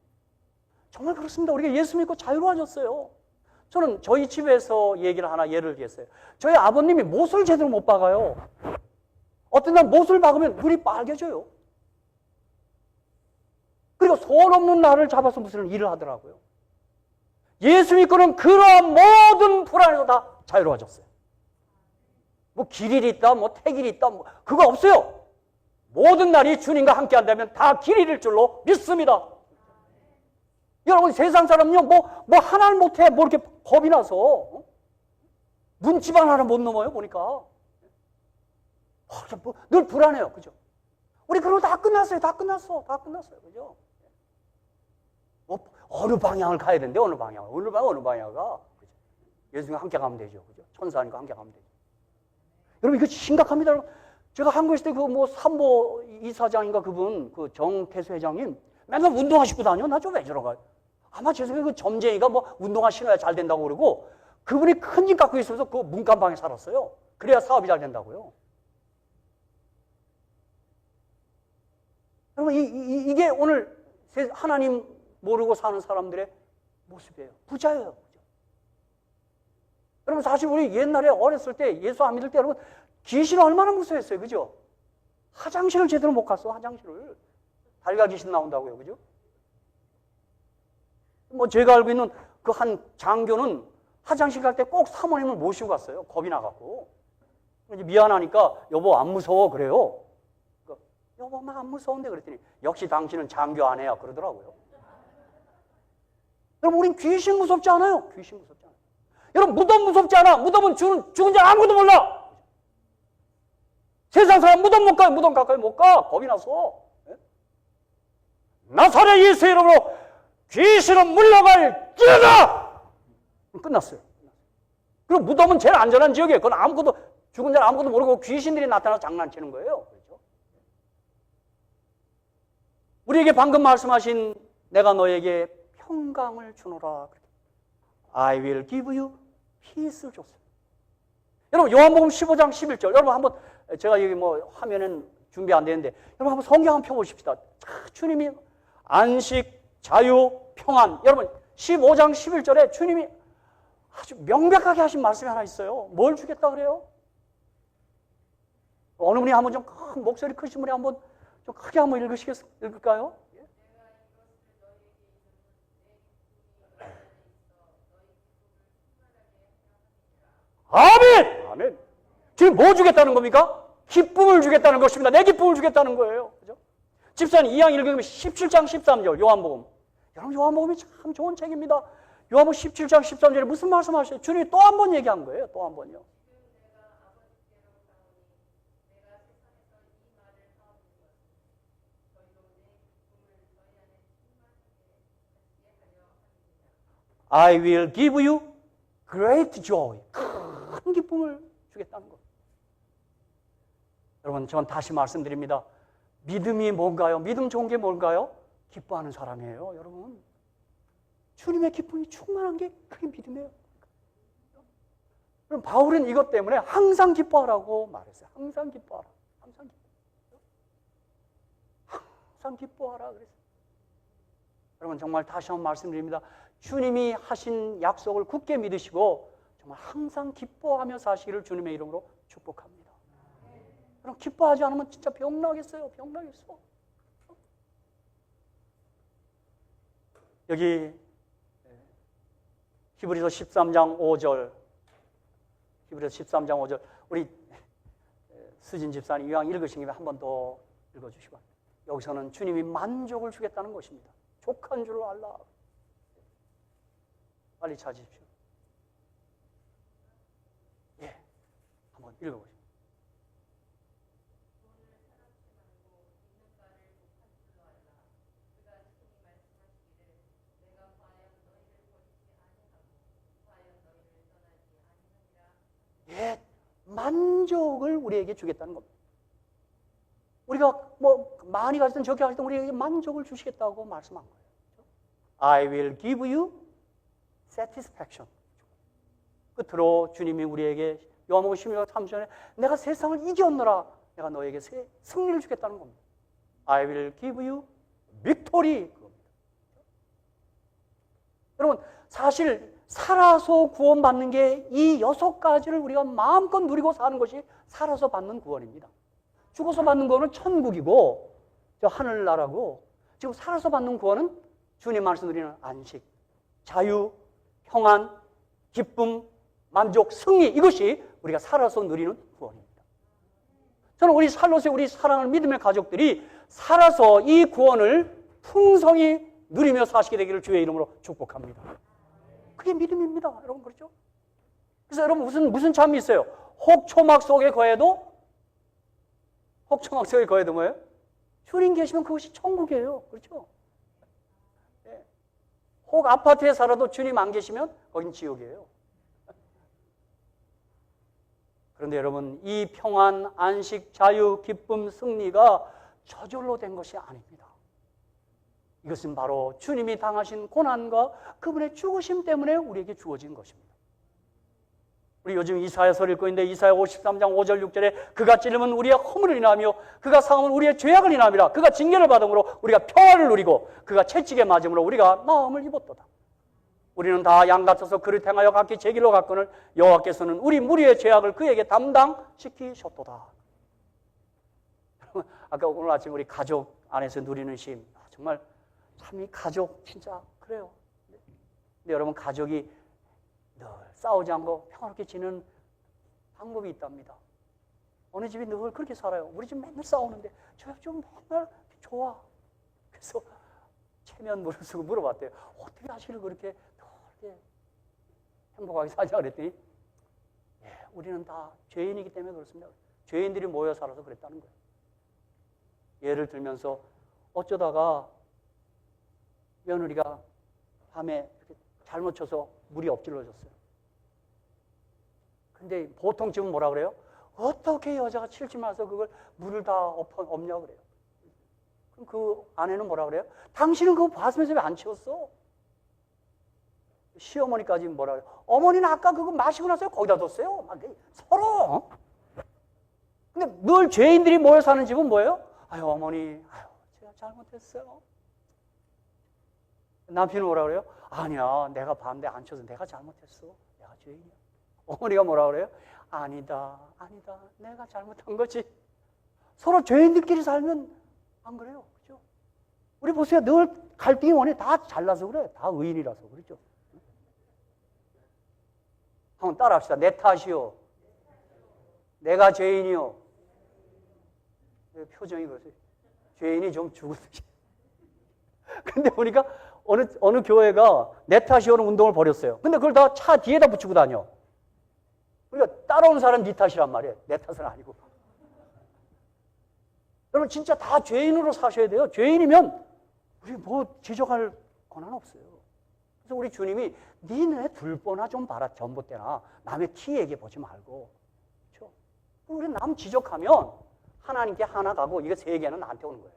정말 그렇습니다. 우리가 예수 믿고 자유로워졌어요. 저는 저희 집에서 예를 들겠어요. 저희 아버님이 못을 제대로 못 박아요. 어떤 날 못을 박으면 눈이 빨개져요. 그리고 손 없는 날을 잡아서 무슨 일을 하더라고요. 예수 믿고는 그러한 모든 불안에서 다 자유로워졌어요. 뭐 길이 있다, 뭐 태길이 있다, 뭐 그거 없어요. 모든 날이 주님과 함께 한다면 다 길이 될 줄로 믿습니다. 여러분 세상 사람은요 뭐 하나를 못해 뭐 이렇게 겁이 나서 문지방 하나 못 넘어요 보니까 늘 불안해요. 그죠? 우리 그런 거 다 끝났어요. 다 끝났어요. 그죠? 뭐 어느 방향을 가야 되는데 어느 방향을 가? 그죠? 예수님과 함께 가면 되죠. 그죠? 천사님과 함께 가면 되죠. 여러분 이거 심각합니다. 제가 한국에 있을 때 그 뭐 삼보 이사장인가 그분 그 정태수 회장님 맨날 운동화 신고 다녀. 나 좀 왜 저러가? 아마 제 생각에 그 점쟁이가 뭐 운동화 신어야 잘 된다고 그러고 그분이 큰 집 갖고 있으면서 그 문간방에 살았어요. 그래야 사업이 잘 된다고요. 여러분 이게 오늘 하나님 모르고 사는 사람들의 모습이에요. 부자예요. 여러분 사실 우리 옛날에 어렸을 때 예수 안 믿을 때 여러분 귀신 얼마나 무서웠어요. 그죠? 화장실을 제대로 못 갔어. 화장실을. 달걀 귀신 나온다고요. 그죠? 뭐 제가 알고 있는 그 한 장교는 화장실 갈 때 꼭 사모님을 모시고 갔어요. 겁이 나갖고. 이제 미안하니까 여보 안 무서워 그래요. 여보 나 안 무서운데 그랬더니 역시 당신은 장교 아내야 그러더라고요. 여러분 우린 귀신 무섭지 않아요. 귀신 무섭지 않아요. 여러분 무덤 무섭지 않아. 무덤은 죽은 자 아무도 몰라. 세상 사람 무덤 못 가요. 무덤 가까이 못 가. 겁이 나서. 나사렛 예수의 이름으로 귀신은 물러갈지어다. 끝났어요. 그리고 무덤은 제일 안전한 지역이에요. 그건 아무것도 죽은 자는 아무것도 모르고 귀신들이 나타나서 장난치는 거예요. 그렇죠? 우리에게 방금 말씀하신 내가 너에게 평강을 주노라. I will give you peace를 줬어요. 여러분 요한복음 15장 11절 여러분 한번 제가 여기 뭐 화면은 준비 안 되는데 여러분 한번 성경 한번 펴보십시다. 주님이 안식, 자유, 평안 여러분 15장 11절에 주님이 아주 명백하게 하신 말씀이 하나 있어요. 뭘 주겠다 그래요? 어느 분이 한번 좀 큰 목소리 크신 분이 한번 좀 크게 한번 읽을까요? 아멘! 아멘. 지금 뭐 주겠다는 겁니까? 기쁨을 주겠다는 것입니다. 내 기쁨을 주겠다는 거예요. 그죠? 집사님 이왕 읽으면 17장 13절 요한복음. 여러분 요한복음이 참 좋은 책입니다. 요한복음 17장 13절에 무슨 말씀하셔요? 주님이 또 한 번 얘기한 거예요. 또 한 번요. I will give you great joy. 큰 기쁨을 주겠다는 것. 여러분, 전 다시 말씀드립니다. 믿음이 뭔가요? 믿음 좋은 게 뭔가요? 기뻐하는 사람이에요, 여러분. 주님의 기쁨이 충만한 게 그게 믿음이에요. 그럼 바울은 이것 때문에 항상 기뻐하라고 말했어요. 항상 기뻐하라. 항상 기뻐하라. 항상 기뻐하라 그랬어요. 여러분, 정말 다시 한번 말씀드립니다. 주님이 하신 약속을 굳게 믿으시고 정말 항상 기뻐하며 사시기를 주님의 이름으로 축복합니다. 여러분, 기뻐하지 않으면 진짜 병나겠어요. 병나겠어. 여기 히브리서 13장 5절, 히브리서 13장 5절, 우리 수진 집사님 이왕 읽으신 김에 한 번 더 읽어주시고, 여기서는 주님이 만족을 주겠다는 것입니다. 족한 줄 알라. 빨리 찾으십시오. 예, 한번 읽어보십시오. 예, 만족을 우리에게 주겠다는 겁니다. 우리가 뭐 많이 가졌든 적게 가졌든 우리에게 만족을 주시겠다고 말씀한 거예요. I will give you satisfaction. 끝으로 주님이 우리에게 요한복음 16장 3절에 내가 세상을 이겼노라, 내가 너에게 승리를 주겠다는 겁니다. I will give you victory. 여러분, 사실 살아서 구원받는 게 이 6가지를 우리가 마음껏 누리고 사는 것이 살아서 받는 구원입니다. 죽어서 받는 구원은 천국이고 저 하늘나라고, 지금 살아서 받는 구원은 주님 말씀 누리는 안식, 자유, 평안, 기쁨, 만족, 승리, 이것이 우리가 살아서 누리는 구원입니다. 저는 우리 살로서 우리 사랑하는 믿음의 가족들이 살아서 이 구원을 풍성히 누리며 사시게 되기를 주의 이름으로 축복합니다. 그게 믿음입니다, 여러분. 그렇죠? 그래서 여러분, 무슨 잠이 있어요? 혹초막 속에 거해도 뭐예요? 주님 계시면 그것이 천국이에요. 그렇죠? 네. 혹 아파트에 살아도 주님 안 계시면 거긴 지옥이에요. 그런데 여러분, 이 평안, 안식, 자유, 기쁨, 승리가 저절로 된 것이 아닙니다. 이것은 바로 주님이 당하신 고난과 그분의 죽으심 때문에 우리에게 주어진 것입니다. 우리 요즘 이사야서를 읽고 있는데 이사야 53장 5절 6절에 그가 찔림은 우리의 허물을 인하며 그가 상함은 우리의 죄악을 인함이라. 그가 징계를 받음으로 우리가 평화를 누리고 그가 채찍에 맞음으로 우리가 나음을 입었도다. 우리는 다 양 같아서 그를 행하여 각기 제 길로 갔거늘 여호와께서는 우리 무리의 죄악을 그에게 담당시키셨도다. 아까 오늘 아침 우리 가족 안에서 누리는 쉼, 정말 참 이 가족 진짜 그래요. 근데 여러분, 가족이 늘 싸우지 않고 평화롭게 지내는 방법이 있답니다. 어느 집이 늘 그렇게 살아요. 우리 집 맨날 싸우는데 저희 집 맨날 좋아. 그래서 체면 무릎쓰고 물어봤대요. 어떻게 하시길 그렇게 행복하게 사자 그랬더니 우리는 다 죄인이기 때문에 그렇습니다. 죄인들이 모여 살아서 그랬다는 거예요. 예를 들면서 어쩌다가 며느리가 밤에 잘못 쳐서 물이 엎질러졌어요. 근데 보통 집은 뭐라 그래요? 어떻게 여자가 칠칠 말아서 그걸 물을 다 엎냐 그래요. 그럼 그 아내는 뭐라 그래요? 당신은 그거 봤으면서 왜 안 치웠어? 시어머니까지 뭐라 그래요? 어머니는 아까 그거 마시고 나서 거기다 뒀어요. 막 서로. 근데 늘 죄인들이 모여 사는 집은 뭐예요? 아유, 어머니, 제가 잘못했어요. 남편은 뭐라 그래요? 아니야, 내가 밤에 안 쳐서 내가 잘못했어. 내가 죄인이야. 어머니가 뭐라 그래요? 아니다, 내가 잘못한 거지. 서로 죄인들끼리 살면 안 그래요. 그죠? 우리 보세요. 늘 갈등이 원해. 다 잘나서 그래. 다 의인이라서. 그렇죠? 한번 따라 합시다. 내 탓이요. 내가 죄인이요. 표정이 그러세요. 죄인이 좀 죽었듯이. 근데 보니까 어느 교회가 내 탓이요는 운동을 벌였어요. 근데 그걸 다 차 뒤에다 붙이고 다녀. 그러니까 따라오는 사람 네 탓이란 말이에요. 내 탓은 아니고. 여러분, 진짜 다 죄인으로 사셔야 돼요. 죄인이면 우리 뭐 지적할 권한 없어요. 그래서 우리 주님이 니네 둘보나 좀 봐라. 전봇대나 남의 티 얘기 보지 말고. 그렇죠? 우리 남 지적하면 하나님께 하나 가고 이거 세 개는 나한테 오는 거예요.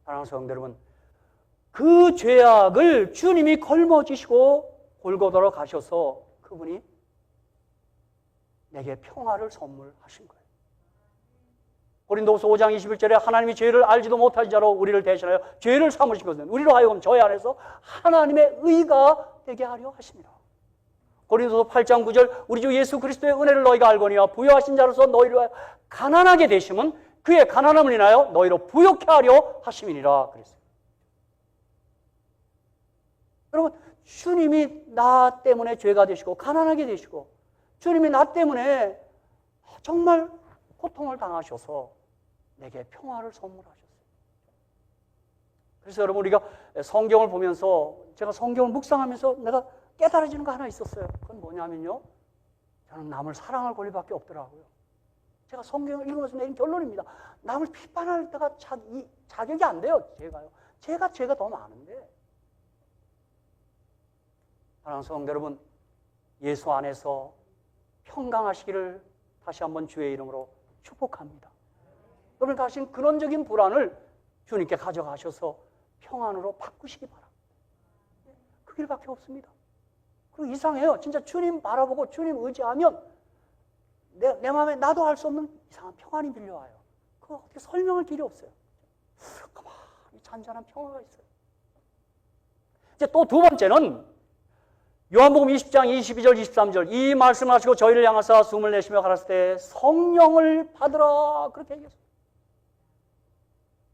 사랑하는 성도 여러분, 그 죄악을 주님이 걸머지시고 골고다로 가셔서 그분이 내게 평화를 선물하신 거예요. 고린도후서 5장 21절에 하나님이 죄를 알지도 못할 자로 우리를 대신하여 죄를 삼으신 것은 우리로 하여금 저희 안에서 하나님의 의가 되게 하려 하십니다. 고린도서 8장 9절 우리 주 예수 그리스도의 은혜를 너희가 알거니와 부요하신 자로서 너희를 가난하게 되심은 그의 가난함을 인하여 너희로 부욕해 하려 하심이니라 그랬어요. 여러분, 주님이 나 때문에 죄가 되시고 가난하게 되시고 주님이 나 때문에 정말 고통을 당하셔서 내게 평화를 선물하셨어요. 그래서 여러분, 우리가 성경을 보면서 제가 성경을 묵상하면서 내가 깨달아지는 거 하나 있었어요. 그건 뭐냐면요, 저는 남을 사랑할 권리밖에 없더라고요. 제가 성경을 읽으면서 내린 결론입니다. 남을 비판할 때가 자격이 안 돼요. 제가 더 많은데. 사랑하는 성도 여러분, 예수 안에서 평강하시기를 다시 한번 주의 이름으로 축복합니다. 여러분, 다시 근원적인 불안을 주님께 가져가셔서 평안으로 바꾸시기 바랍니다. 그 길밖에 없습니다. 그리고 이상해요. 진짜 주님 바라보고 주님 의지하면 내 마음에 나도 알 수 없는 이상한 평안이 밀려와요. 그거 어떻게 설명할 길이 없어요. 가만히 잔잔한 평화가 있어요. 이제 또 두 번째는 요한복음 20장 22절 23절 이 말씀을 하시고 저희를 향하사 숨을 내쉬며 가라사대 때 성령을 받으라 그렇게 얘기했습니다.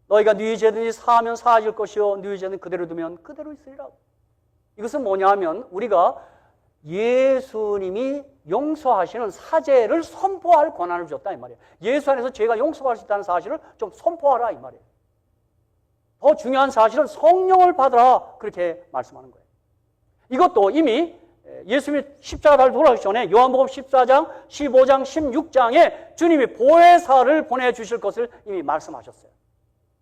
너희가 네 죄든지 사하면 사하질 것이요 네 죄는 그대로 두면 그대로 있으리라. 이것은 뭐냐 하면 우리가 예수님이 용서하시는 사죄를 선포할 권한을 주셨다 이 말이에요. 예수 안에서 죄가 용서할 수 있다는 사실을 좀 선포하라 이 말이에요. 더 중요한 사실은 성령을 받으라 그렇게 말씀하는 거예요. 이것도 이미 예수님이 십자가 달려 돌아가기 전에 요한복음 14장, 15장, 16장에 주님이 보혜사를 보내주실 것을 이미 말씀하셨어요.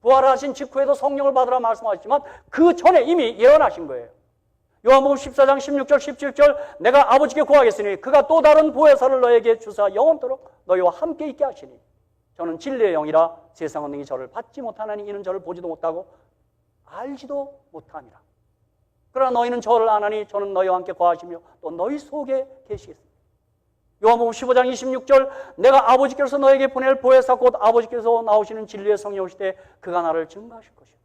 부활하신 직후에도 성령을 받으라 말씀하셨지만 그 전에 이미 예언하신 거예요. 요한복음 14장 16절 17절 내가 아버지께 구하겠으니 그가 또 다른 보혜사를 너에게 주사 영원토록 너희와 함께 있게 하시니 저는 진리의 영이라 세상은 능히 저를 받지 못하나니 이는 저를 보지도 못하고 알지도 못하니라. 그러나 너희는 저를 아나니 저는 너희와 함께 거하시며 또 너희 속에 계시겠습니다. 요한복음 15장 26절 내가 아버지께서 너에게 보낼 보혜사 곧 아버지께서 나오시는 진리의 성령 오시되 그가 나를 증거하실 것이요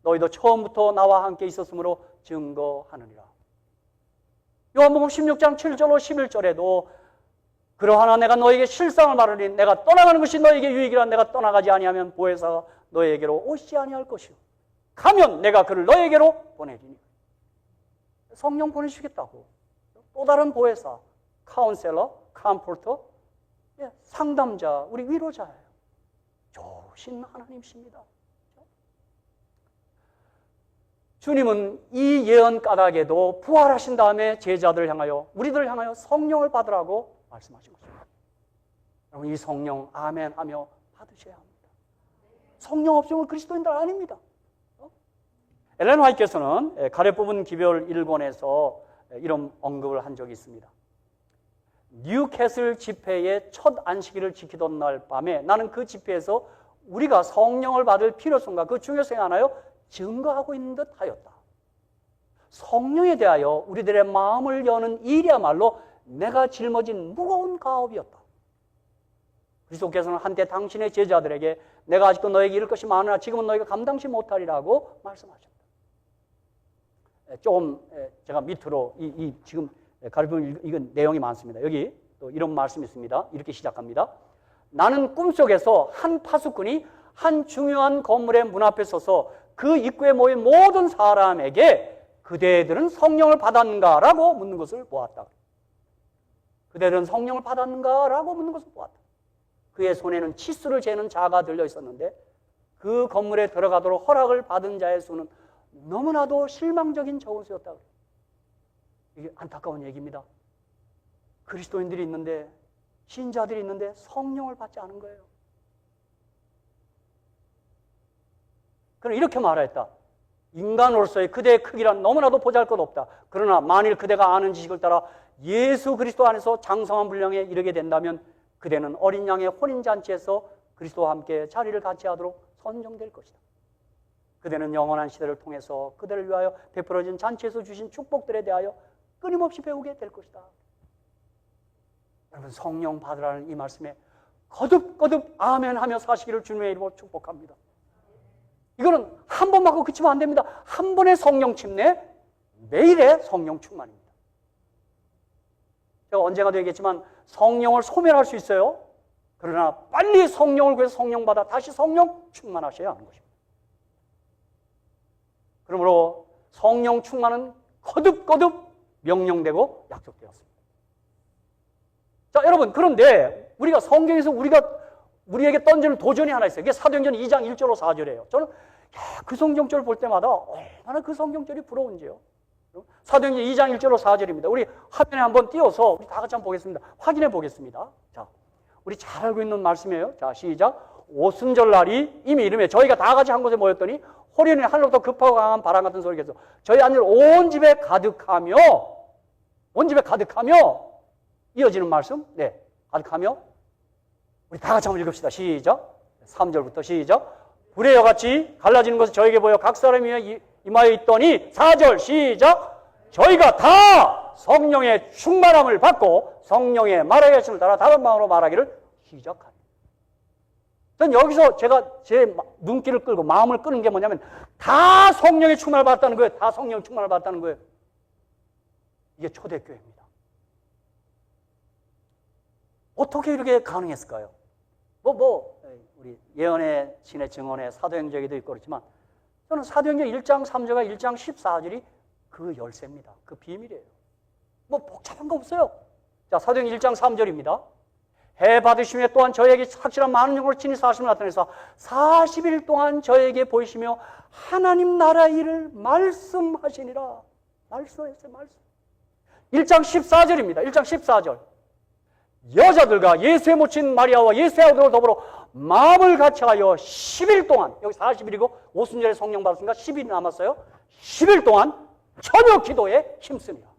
너희도 처음부터 나와 함께 있었으므로 증거하느니라. 요한복음 16장 7절로 11절에도 그러하나 내가 너에게 실상을 말하니 내가 떠나가는 것이 너에게 유익이라 내가 떠나가지 아니하면 보혜사가 너에게로 오시지 아니할 것이요 가면 내가 그를 너에게로 보내리니. 성령 보내주시겠다고. 또 다른 보혜사, 카운셀러, 컴포터, 상담자, 우리 위로자예요. 좋으신 하나님이십니다. 주님은 이 예언 까닭에도 부활하신 다음에 제자들을 향하여 우리들을 향하여 성령을 받으라고 말씀하신 것입니다. 여러분 이 성령 아멘 하며 받으셔야 합니다. 성령 없으면 그리스도인들 아닙니다. 엘렌 화이트께서는 가래 뽑은 기별 1권에서 이런 언급을 한 적이 있습니다. 뉴캐슬 집회의 첫 안식일을 지키던 날 밤에 나는 그 집회에서 우리가 성령을 받을 필요성과 그 중요성에 하나요 증거하고 있는 듯 하였다. 성령에 대하여 우리들의 마음을 여는 일이야말로 내가 짊어진 무거운 가업이었다. 그리스도께서는 한때 당신의 제자들에게 내가 아직도 너에게 이를 것이 많으나 지금은 너희가 감당치 못하리라고 말씀하셨다. 조금 제가 밑으로 지금 가르치면 이건 내용이 많습니다. 여기 또 이런 말씀이 있습니다. 이렇게 시작합니다. 나는 꿈속에서 한 파수꾼이 한 중요한 건물의 문 앞에 서서 그 입구에 모인 모든 사람에게 그대들은 성령을 받았는가? 라고 묻는 것을 보았다. 그대들은 성령을 받았는가? 라고 묻는 것을 보았다. 그의 손에는 치수를 재는 자가 들려 있었는데 그 건물에 들어가도록 허락을 받은 자의 수는 너무나도 실망적인 적은 수였다. 이게 안타까운 얘기입니다. 그리스도인들이 있는데 신자들이 있는데 성령을 받지 않은 거예요. 그는 이렇게 말하였다. 인간으로서의 그대의 크기란 너무나도 보잘것없다. 그러나 만일 그대가 아는 지식을 따라 예수 그리스도 안에서 장성한 분량에 이르게 된다면 그대는 어린 양의 혼인잔치에서 그리스도와 함께 자리를 같이 하도록 선정될 것이다. 그대는 영원한 시대를 통해서 그대를 위하여 베풀어진 잔치에서 주신 축복들에 대하여 끊임없이 배우게 될 것이다. 여러분, 성령 받으라는 이 말씀에 거듭거듭 아멘 하며 사시기를 주님의 이름으로 축복합니다. 이거는 한 번 맞고 그치면 안 됩니다. 한 번의 성령 침례, 매일의 성령 충만입니다. 제가 언젠가도 얘기했지만 성령을 소멸할 수 있어요. 그러나 빨리 성령을 구해서 성령 받아 다시 성령 충만하셔야 하는 것입니다. 그러므로 성령 충만은 거듭거듭 명령되고 약속되었습니다. 자, 여러분, 그런데 우리가 성경에서 우리에게 던지는 도전이 하나 있어요. 이게 사도행전 2장 1절로 4절이에요. 저는 그 성경절을 볼 때마다 얼마나 그 성경절이 부러운지요. 사도행전 2장 1절로 4절입니다. 우리 화면에 한번 띄워서 우리 다 같이 한번 보겠습니다. 확인해 보겠습니다. 자, 우리 잘 알고 있는 말씀이에요. 자, 시작. 오순절 날이 이미 이르매 저희가 다 같이 한 곳에 모였더니 호련히 하늘로부터 급하고 강한 바람 같은 소리가 있어 저희 안을 온 집에 가득하며 이어지는 말씀. 네, 가득하며 우리 다 같이 한번 읽읍시다. 시작. 3절부터 시작. 불의 여같이 갈라지는 것을 저에게 보여 각 사람이 임하여 있더니 4절 시작. 저희가 다 성령의 충만함을 받고 성령의 말하게 하심을 따라 다른 마음으로 말하기를 시작합니다. 전 여기서 제가 제 눈길을 끌고 마음을 끄는 게 뭐냐면 다 성령의 충만을 받았다는 거예요. 다 성령의 충만을 받았다는 거예요. 이게 초대교회입니다. 어떻게 이렇게 가능했을까요? 우리 예언의 신의 증언의 사도행전에도 있고 그렇지만 저는 사도행전 1장 3절과 1장 14절이 그 열쇠입니다. 그 비밀이에요. 복잡한 거 없어요. 자, 사도행전 1장 3절입니다. 해 받으시며 또한 저에게 확실한 많은 영광을 친히 사심을 나타내서 40일 동안 저에게 보이시며 하나님 나라 일을 말씀하시니라. 말씀했어요. 말씀. 1장 14절입니다. 1장 14절. 여자들과 예수에 묻힌 마리아와 예수의 아들을 더불어 마음을 같이하여 10일 동안, 여기 40일이고 오순절에 성령 받았으니까 10일이 남았어요. 10일 동안 전혀 기도에 힘씁니다.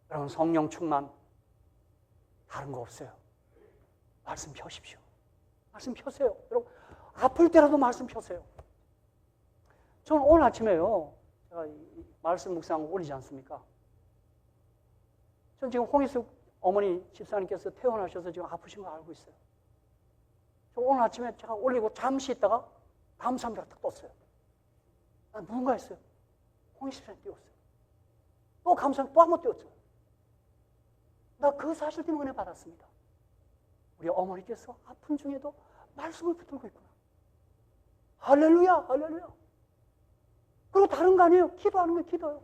여러분, 성령 충만 다른 거 없어요. 말씀 펴십시오. 말씀 펴세요. 여러분, 아플 때라도 말씀 펴세요. 저는 오늘 아침에요, 제가 말씀 묵상하고 올리지 않습니까? 전 지금 홍희숙 어머니 집사님께서 퇴원하셔서 지금 아프신 거 알고 있어요. 저 오늘 아침에 제가 올리고 잠시 있다가 다음 사람들 딱 떴어요. 나 누군가 했어요. 홍희숙 집사님 띄웠어요. 또 감사합니다. 또 한 번 띄웠어요. 나 그 사실 때문에 은혜 받았습니다. 우리 어머니께서 아픈 중에도 말씀을 붙들고 있구나. 할렐루야, 할렐루야. 그리고 다른 거 아니에요. 기도하는 거예요, 기도요.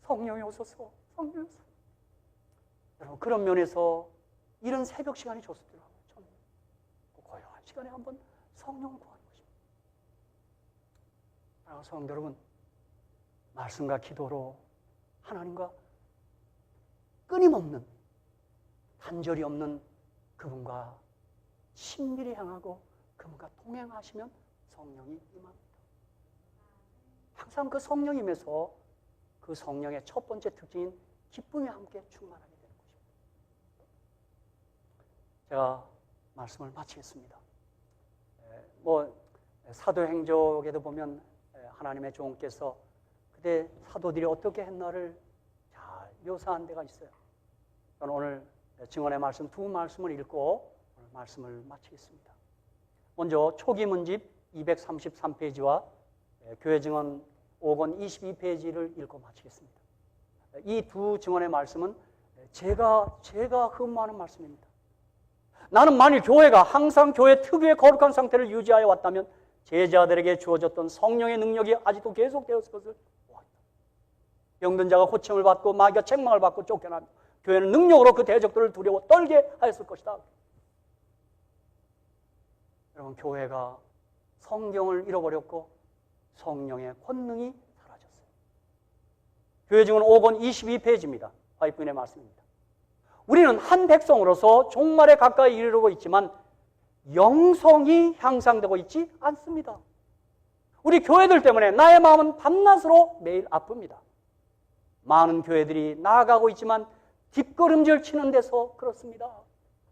성령이 오소서, 성령이 오소서. 여러분, 그런 면에서 이런 새벽 시간이 좋습니다. 저는 고요한 시간에 한번 성령을 구하는 것입니다. 성도 여러분, 말씀과 기도로 하나님과 끊임없는, 단절이 없는 그분과 친밀히 향하고 그분과 동행하시면 성령이 임합니다. 항상 그 성령임에서 그 성령의 첫 번째 특징인 기쁨이 함께 충만하게 되는 것입니다. 제가 말씀을 마치겠습니다. 사도행적에도 보면 하나님의 종께서 그때 사도들이 어떻게 했나를 잘 묘사한 데가 있어요. 저는 오늘 증언의 말씀 두 말씀을 읽고 오늘 말씀을 마치겠습니다. 먼저 초기 문집 233페이지와 교회 증언 5권 22페이지를 읽고 마치겠습니다. 이 두 증언의 말씀은 제가 흠모하는 말씀입니다. 나는 만일 교회가 항상 교회 특유의 거룩한 상태를 유지하여 왔다면 제자들에게 주어졌던 성령의 능력이 아직도 계속되었을 것을 보았다. 병든 자가 호침을 받고 마귀가 책망을 받고 쫓겨나며 교회는 능력으로 그 대적들을 두려워 떨게 하였을 것이다. 여러분, 교회가 성경을 잃어버렸고 성령의 권능이 사라졌어요. 교회 증언 5권 22페이지입니다. 화이트인의 말씀입니다. 우리는 한 백성으로서 종말에 가까이 이르고 있지만 영성이 향상되고 있지 않습니다. 우리 교회들 때문에 나의 마음은 밤낮으로 매일 아픕니다. 많은 교회들이 나아가고 있지만 뒷걸음질 치는 데서 그렇습니다.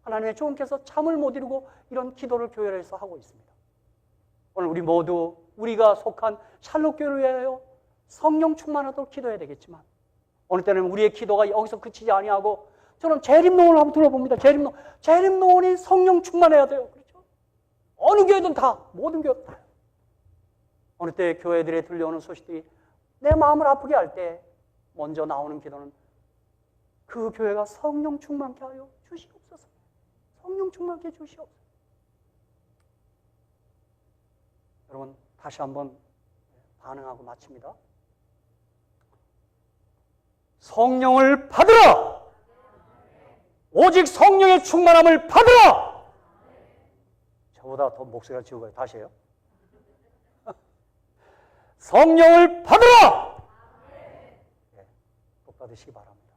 하나님의 종께서 잠을 못 이루고 이런 기도를 교회에서 하고 있습니다. 오늘 우리 모두 우리가 속한 샬롯교회를 위하여 성령 충만하도록 기도해야 되겠지만 어느 때는 우리의 기도가 여기서 그치지 아니하고 저는 재림노원을 한번 들어봅니다. 재림노원이 성령 충만해야 돼요. 그렇죠? 어느 교회든 다, 모든 교회든 다. 어느 때 교회들에 들려오는 소식들이 내 마음을 아프게 할 때 먼저 나오는 기도는 그 교회가 성령 충만케 하여 주시옵소서. 성령 충만케 해 주시옵소서. 여러분 다시 한번 반응하고 마칩니다. 성령을 받으라! 오직 성령의 충만함을 받으라! 저보다 더 목소리가 지우고요. 다시 해요. 성령을 받으라! 네, 복 받으시기 바랍니다.